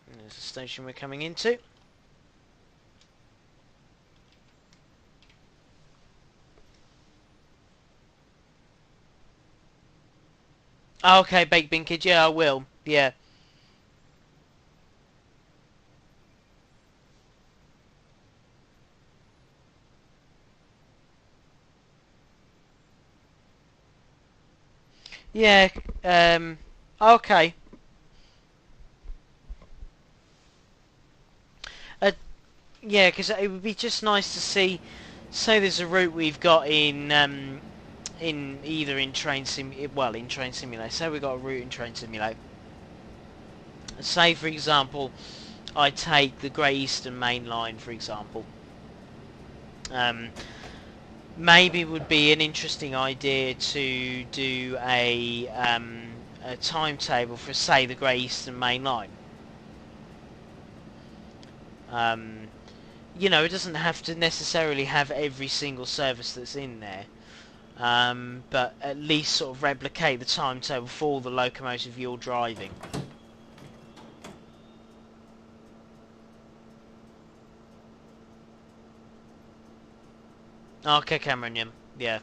And there's the station we're coming into. Okay, Baked Bean Kid, yeah, I will. Yeah. Yeah. Okay. Yeah, because it would be just nice to see. Say there's a route we've got in either in in Train Simulator. Say we got a route in Train Simulator. Say for example, I take the Great Eastern Main Line, for example. Um, Maybe it would be an interesting idea to do a timetable for, say, the Great Eastern Main Line. You know, it doesn't have to necessarily have every single service that's in there, but at least sort of replicate the timetable for the locomotive you're driving. Okay, Cameron, yeah.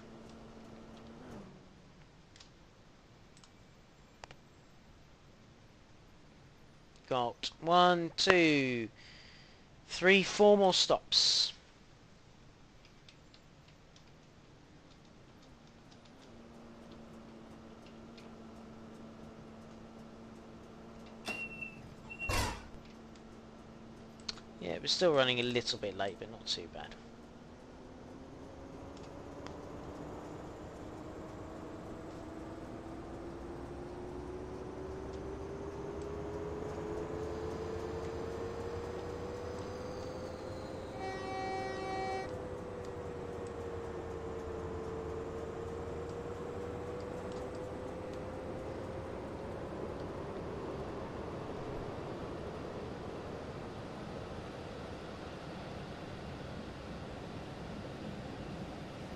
Got 1, 2, 3, 4 more stops. Yeah, we're still running a little bit late, but not too bad.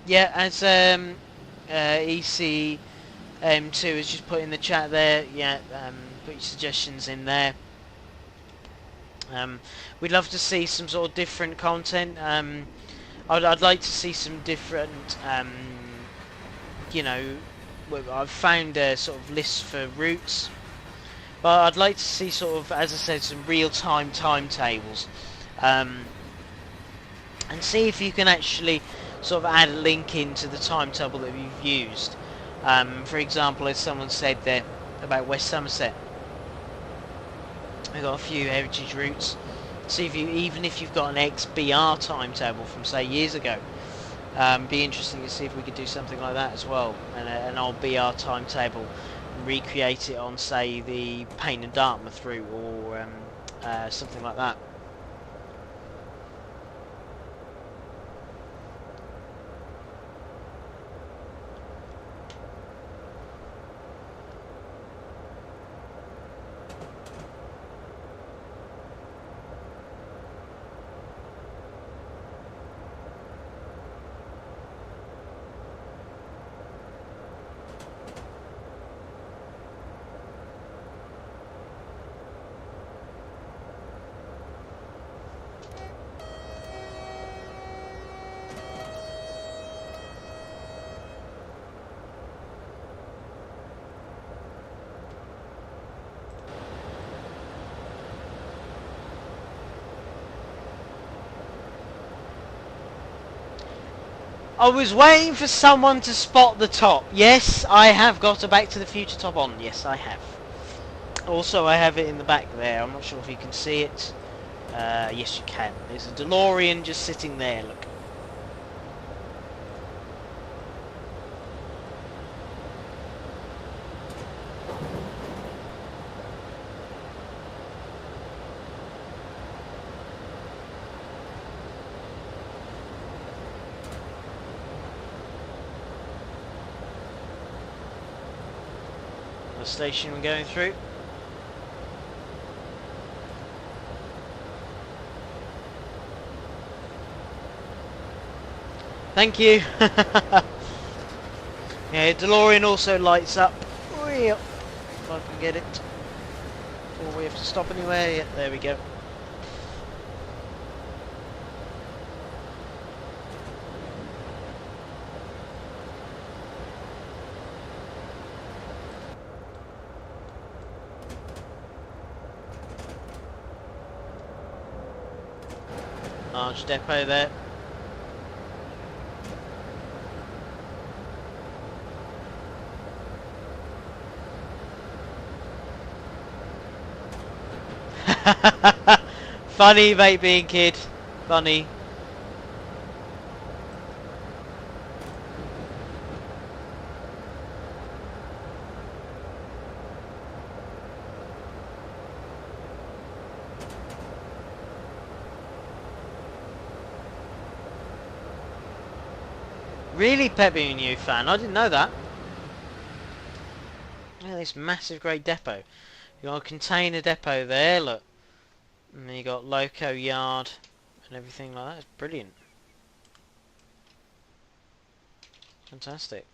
Yeah, as EC2 has just put in the chat there, yeah, put your suggestions in there. We'd love to see some sort of different content. I'd like to see some different, you know, I've found a sort of list for routes, but I'd like to see sort of, as I said, some real-time timetables, and see if you can actually sort of add a link into the timetable that you've used. For example, as someone said there about West Somerset, we've got a few heritage routes. See if you, even if you've got an XBR timetable from say years ago, be interesting to see if we could do something like that as well, and an old BR timetable, and recreate it on say the Payne and Dartmouth route or something like that. I was waiting for someone to spot the top. Yes, I have got a Back to the Future top on. Yes, I have. Also, I have it in the back there. I'm not sure if you can see it. Yes, you can. There's a DeLorean just sitting there, look. The station we're going through. Thank you. Yeah, DeLorean also lights up. If I can get it. Before we have to stop anywhere. Yeah, there we go. Large depot there. Funny, mate, being kid. Funny. Really, Pepe and you fan? I didn't know that. Yeah, this massive great depot. You got a container depot there, look. And then you got Loco Yard and everything like that. It's brilliant. Fantastic.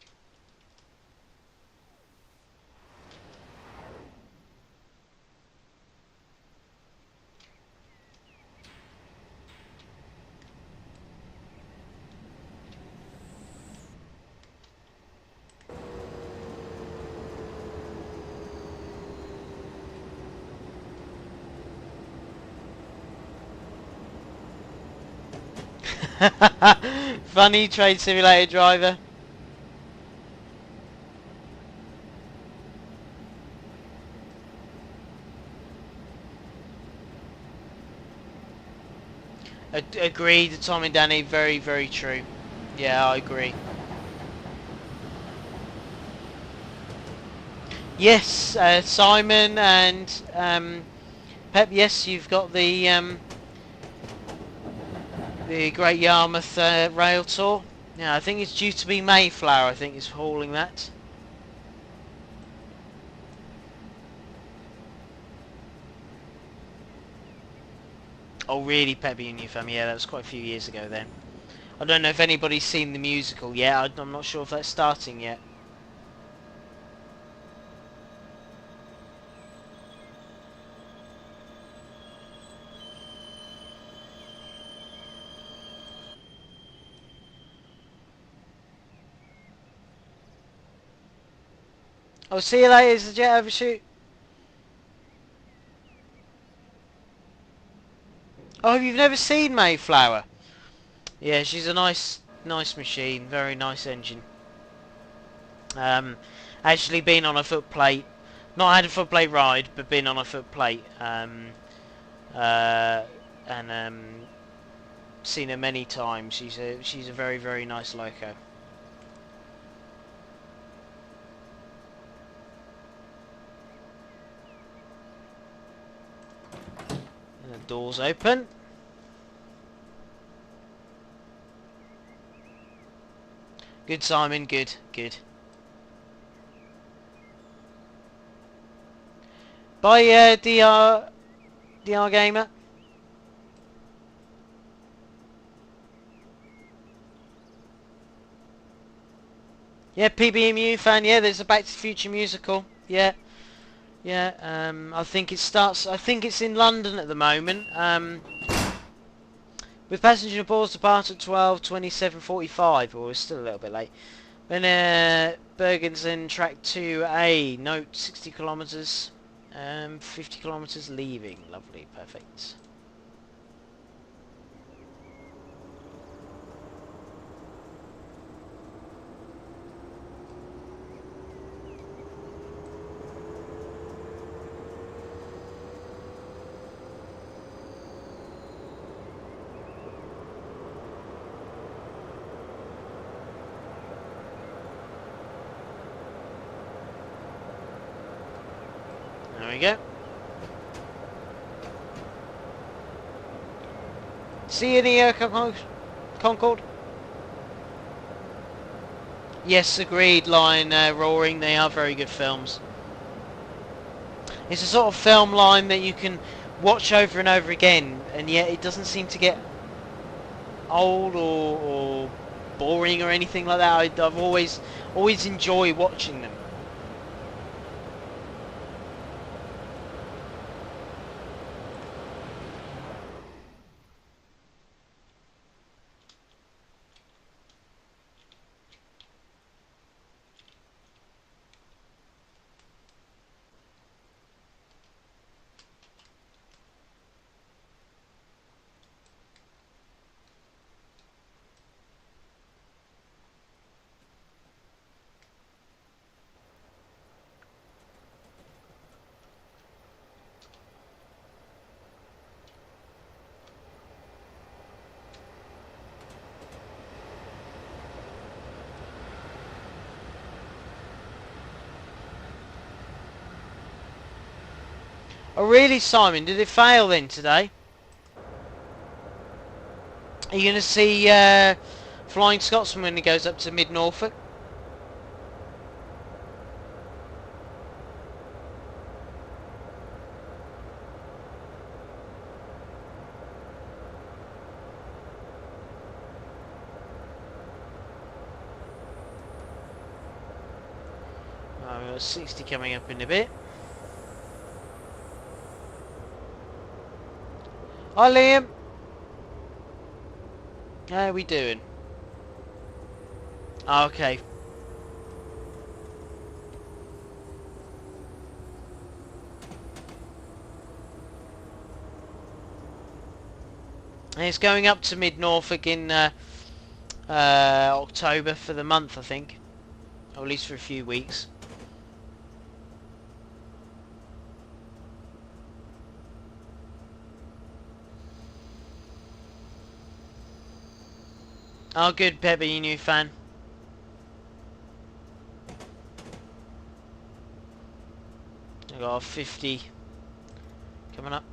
Funny Train Simulator driver. Agreed, Tom and Danny. Very, very true. Yeah, I agree. Yes, Simon and Pep. Yes, you've got the Great Yarmouth Rail Tour. Yeah, I think it's due to be Mayflower. I think is hauling that. Oh, really, Peppy and New Family? Yeah, that was quite a few years ago then. I don't know if anybody's seen the musical yet. I'm not sure if that's starting yet. Oh, see you later, it's the Jet Overshoot. Oh, you've never seen Mayflower? Yeah, she's a nice machine. Very nice engine. Actually been on a footplate. Not had a footplate ride, but been on a footplate. And seen her many times. She's a very, very nice loco. And the doors open. Good, Simon. Good, good. Bye, DR Gamer. Yeah, PBMU fan. Yeah, there's a Back to the Future musical. Yeah, yeah. I think it starts. I think it's in London at the moment. With passenger boards depart at 12:27:45, or it's still a little bit late. Then Bergen's in track 2A. Note 60 kilometers. 50 kilometers leaving. Lovely, perfect. There we go. See any Concorde? Yes, agreed. Lion Roaring. They are very good films. It's a sort of film line that you can watch over and over again, and yet it doesn't seem to get old or boring or anything like that. I've always enjoyed watching them. Oh really, Simon? Did it fail then today? Are you going to see Flying Scotsman when he goes up to Mid-Norfolk? Oh, we've got 60 coming up in a bit. Hi Liam! How are we doing? Okay. It's going up to Mid-Norfolk in October for the month, I think. Or at least for a few weeks. Oh good, Peppy, you new fan. I got 50 coming up.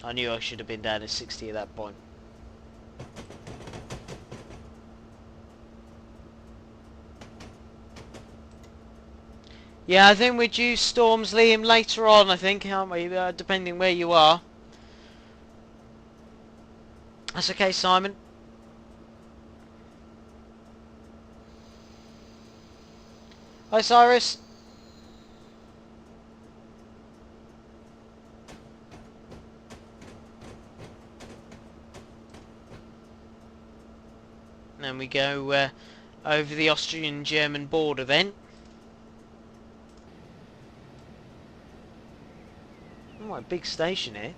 I knew I should have been down to 60 at that point. Yeah, I think we're due storms, Liam, later on, I think, aren't we? Depending where you are. That's okay, Simon. Hi, Cyrus. And then we go over the Austrian-German border then. Oh, a big station here.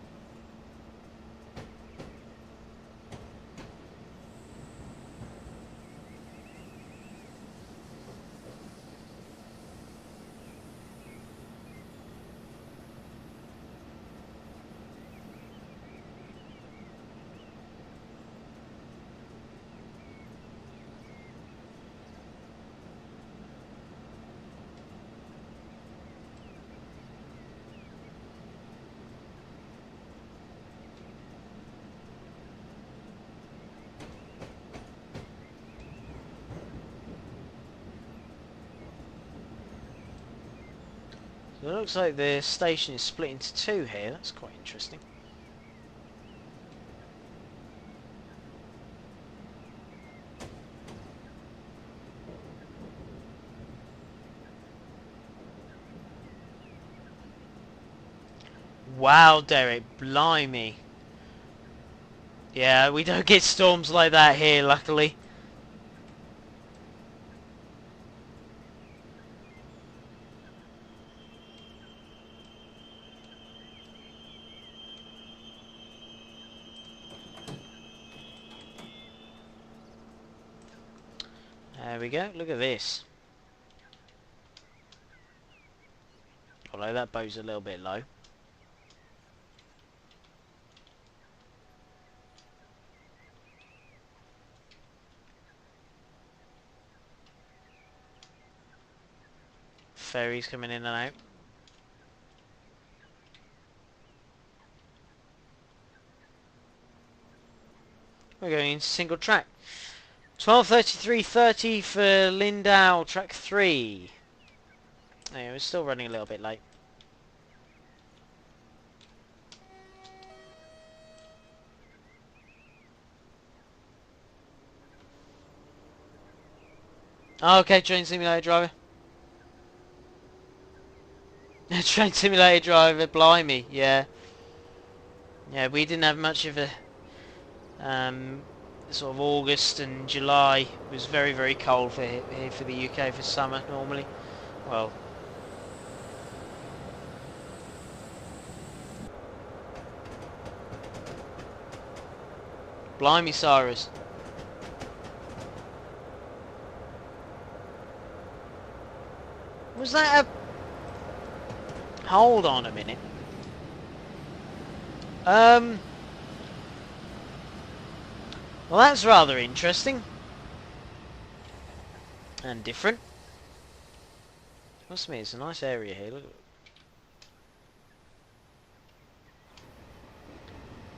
So it looks like the station is split into two here. That's quite interesting. Wow, Derek, blimey. Yeah, we don't get storms like that here, luckily. There we go, look at this. Although that boat's a little bit low. Ferries coming in and out. We're going into single track. 12:33:30 for Lindau, track 3. Yeah, we're still running a little bit late. Oh, okay, Train Simulator driver. Train Simulator driver, blimey, yeah. Yeah, we didn't have much of a sort of August and July. It was very, very cold for here for the UK for summer normally. Well, blimey, Cyrus. Was that a... Hold on a minute. Well, that's rather interesting. And different. Must admit, it's a nice area here. Look,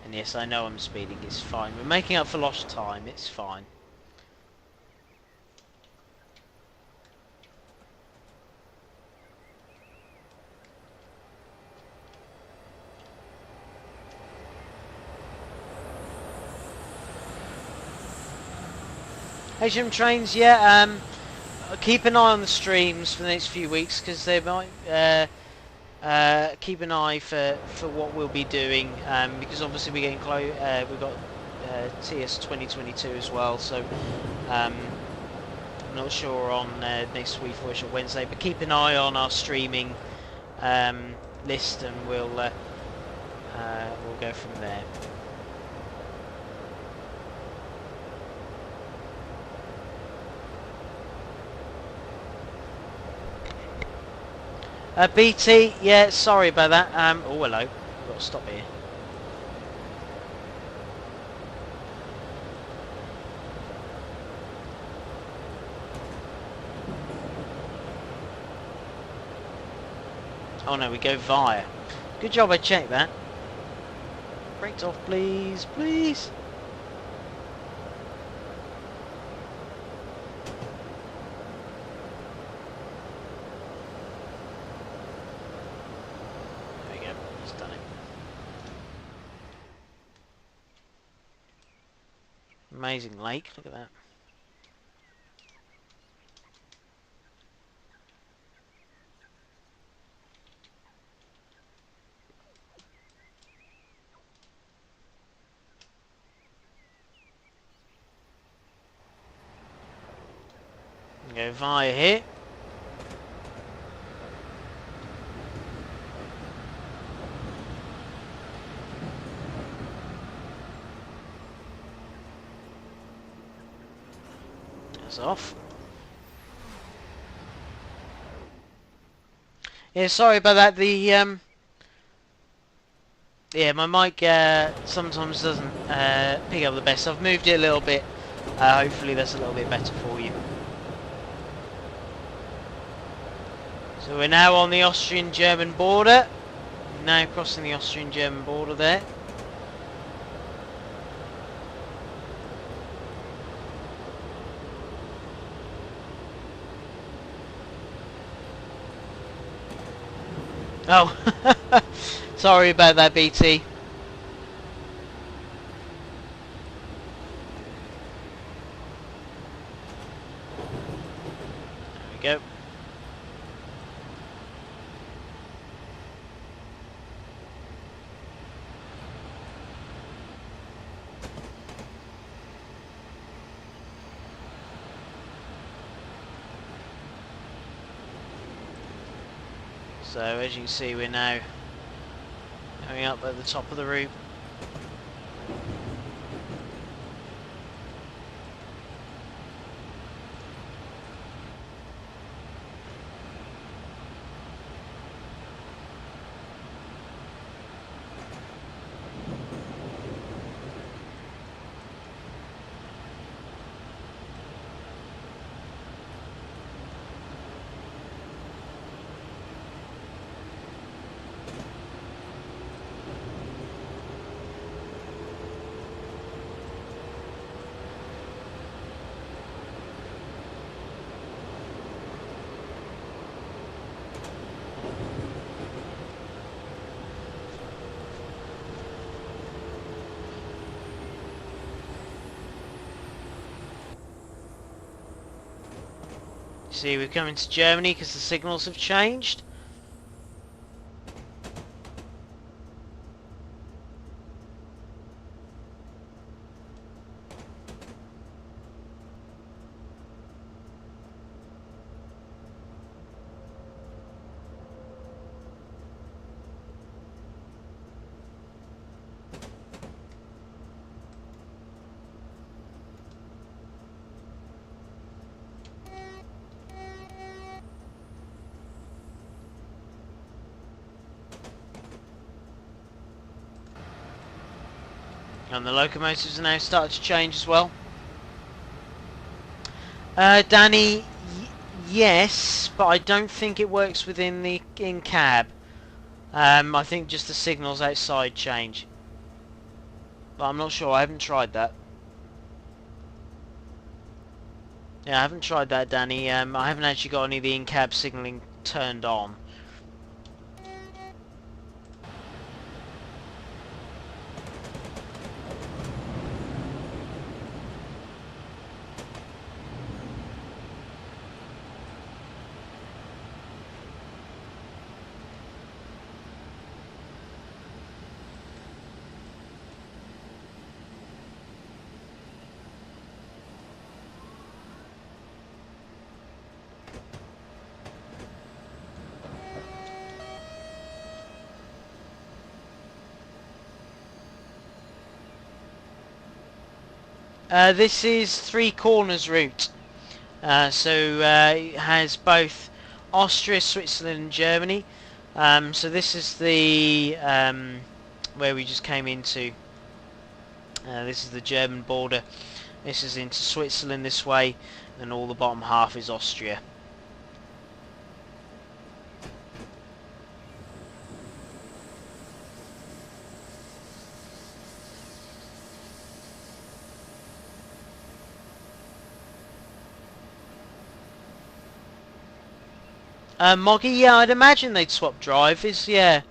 And yes, I know I'm speeding, it's fine. We're making up for lost time, it's fine. HM Trains, yeah, keep an eye on the streams for the next few weeks, because they might keep an eye for what we'll be doing, because obviously we're getting close. We've got TS 2022 as well, so I'm not sure on next week or Wednesday, but keep an eye on our streaming list, and we'll go from there. BT, yeah, sorry about that. Oh, hello. I've got to stop here. Oh no, we go via. Good job I checked that. Brakes off, please, please. Amazing lake, look at that. Go via here. That's off. Yeah, sorry about that. The yeah, my mic sometimes doesn't pick up the best. I've moved it a little bit. Hopefully that's a little bit better for you. So we're now on the Austrian-German border. Now crossing the Austrian-German border there. Oh, sorry about that, BT. There we go. So as you can see, we're now going up at the top of the route. See, we're coming to Germany because the signals have changed. And the locomotives are now starting to change as well. Danny, yes, but I don't think it works within the in-cab. I think just the signals outside change. But I'm not sure. I haven't tried that. Yeah, I haven't tried that, Danny. I haven't actually got any of the in-cab signalling turned on. This is Three Corners route. It has both Austria, Switzerland and Germany. So this is the where we just came into. This is the German border. This is into Switzerland this way, and all the bottom half is Austria. Moggy, yeah, I'd imagine they'd swap drivers, yeah.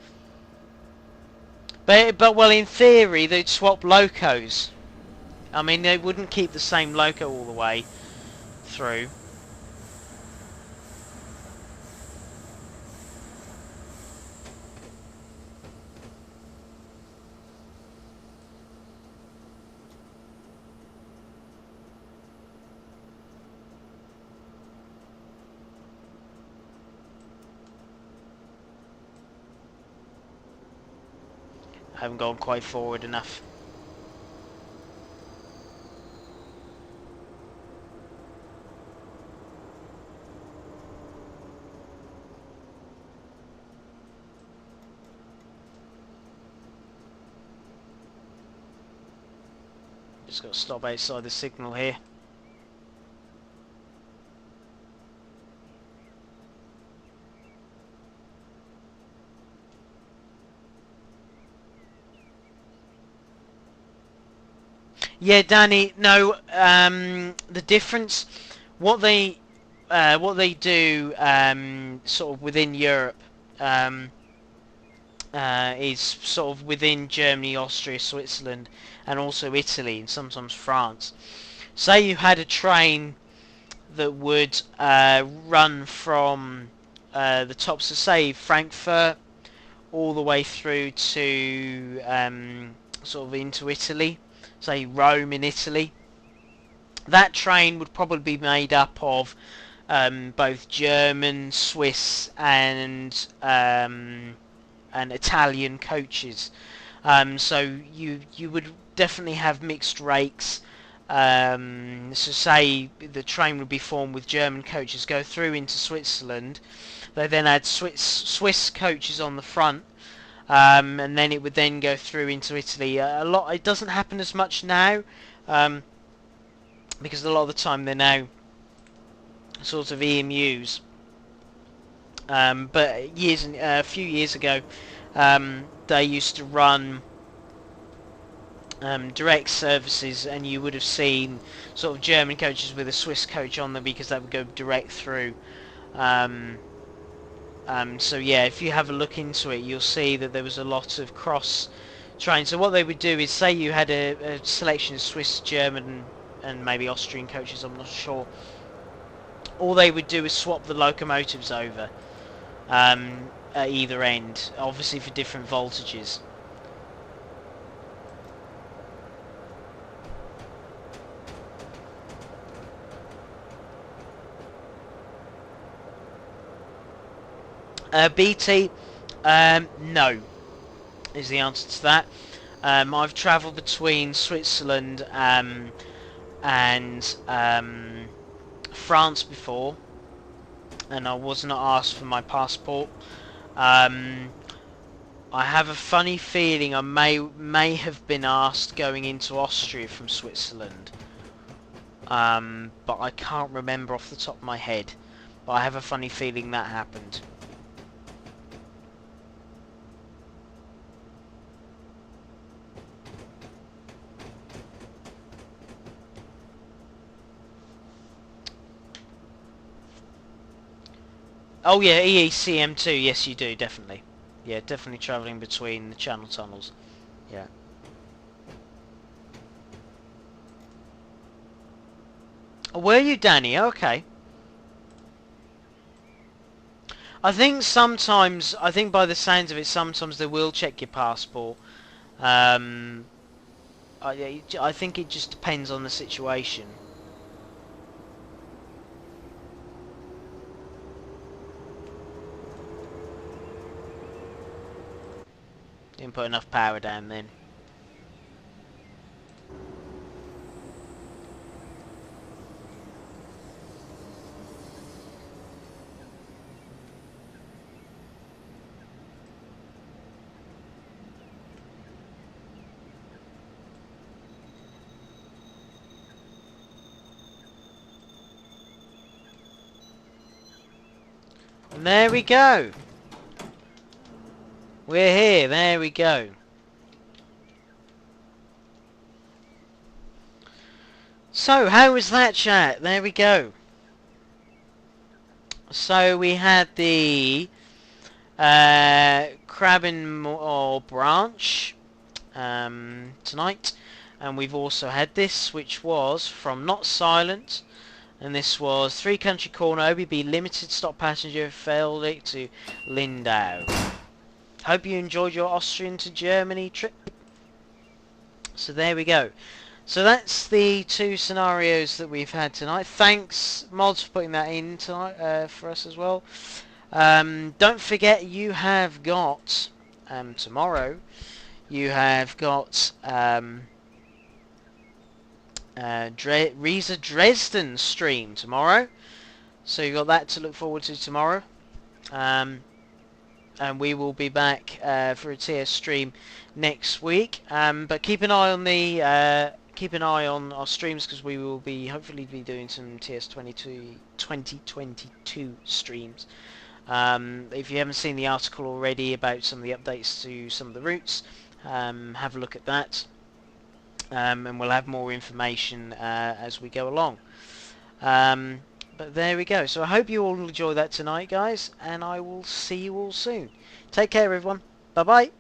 But well, in theory, they'd swap locos. I mean, they wouldn't keep the same loco all the way through. I haven't gone quite forward enough. Just got to stop outside the signal here. Yeah, Danny. No, the difference, what they do, sort of within Europe, is sort of within Germany, Austria, Switzerland, and also Italy, and sometimes France. Say you had a train that would run from the tops of, say, Frankfurt all the way through to sort of into Italy, say Rome in Italy. That train would probably be made up of both German, Swiss, and Italian coaches. So you would definitely have mixed rakes. So say the train would be formed with German coaches go through into Switzerland. They then had Swiss coaches on the front, and then it would then go through into Italy. It doesn't happen as much now, because a lot of the time they're now sort of EMUs. But a few years ago, they used to run direct services, and you would have seen sort of German coaches with a Swiss coach on them because that would go direct through. So yeah, if you have a look into it, you'll see that there was a lot of cross trains. So what they would do is, say you had a selection of Swiss, German, and maybe Austrian coaches, I'm not sure. All they would do is swap the locomotives over at either end, obviously for different voltages. BT, no, is the answer to that. I've travelled between Switzerland and France before, and I was not asked for my passport. I have a funny feeling I may have been asked going into Austria from Switzerland, but I can't remember off the top of my head. But I have a funny feeling that happened. Oh yeah, EECM2. Yes, you do, definitely. Yeah, definitely travelling between the channel tunnels. Yeah. Oh, were you, Danny? Okay. I think sometimes, I think by the sounds of it, sometimes they will check your passport. Um, I think it just depends on the situation. Didn't put enough power down then. And there we go. We're here. There we go. So, how was that, chat? There we go. So, we had the Crabbenmore branch tonight. And we've also had this, which was from Not Silent. And this was Three Country Corner OBB Limited Stop Passenger Feldic to Lindau. Hope you enjoyed your Austrian to Germany trip. So there we go. So that's the two scenarios that we've had tonight. Thanks, Mods, for putting that in tonight for us as well. Don't forget, you have got tomorrow. You have got Riesa Dresden stream tomorrow. So you've got that to look forward to tomorrow. And we will be back for a TS stream next week. But keep an eye on our streams, because we will be hopefully be doing some TS 2022 streams. If you haven't seen the article already about some of the updates to some of the routes, have a look at that. And we'll have more information as we go along. But there we go. So I hope you all enjoy that tonight, guys, and I will see you all soon. Take care, everyone. Bye-bye.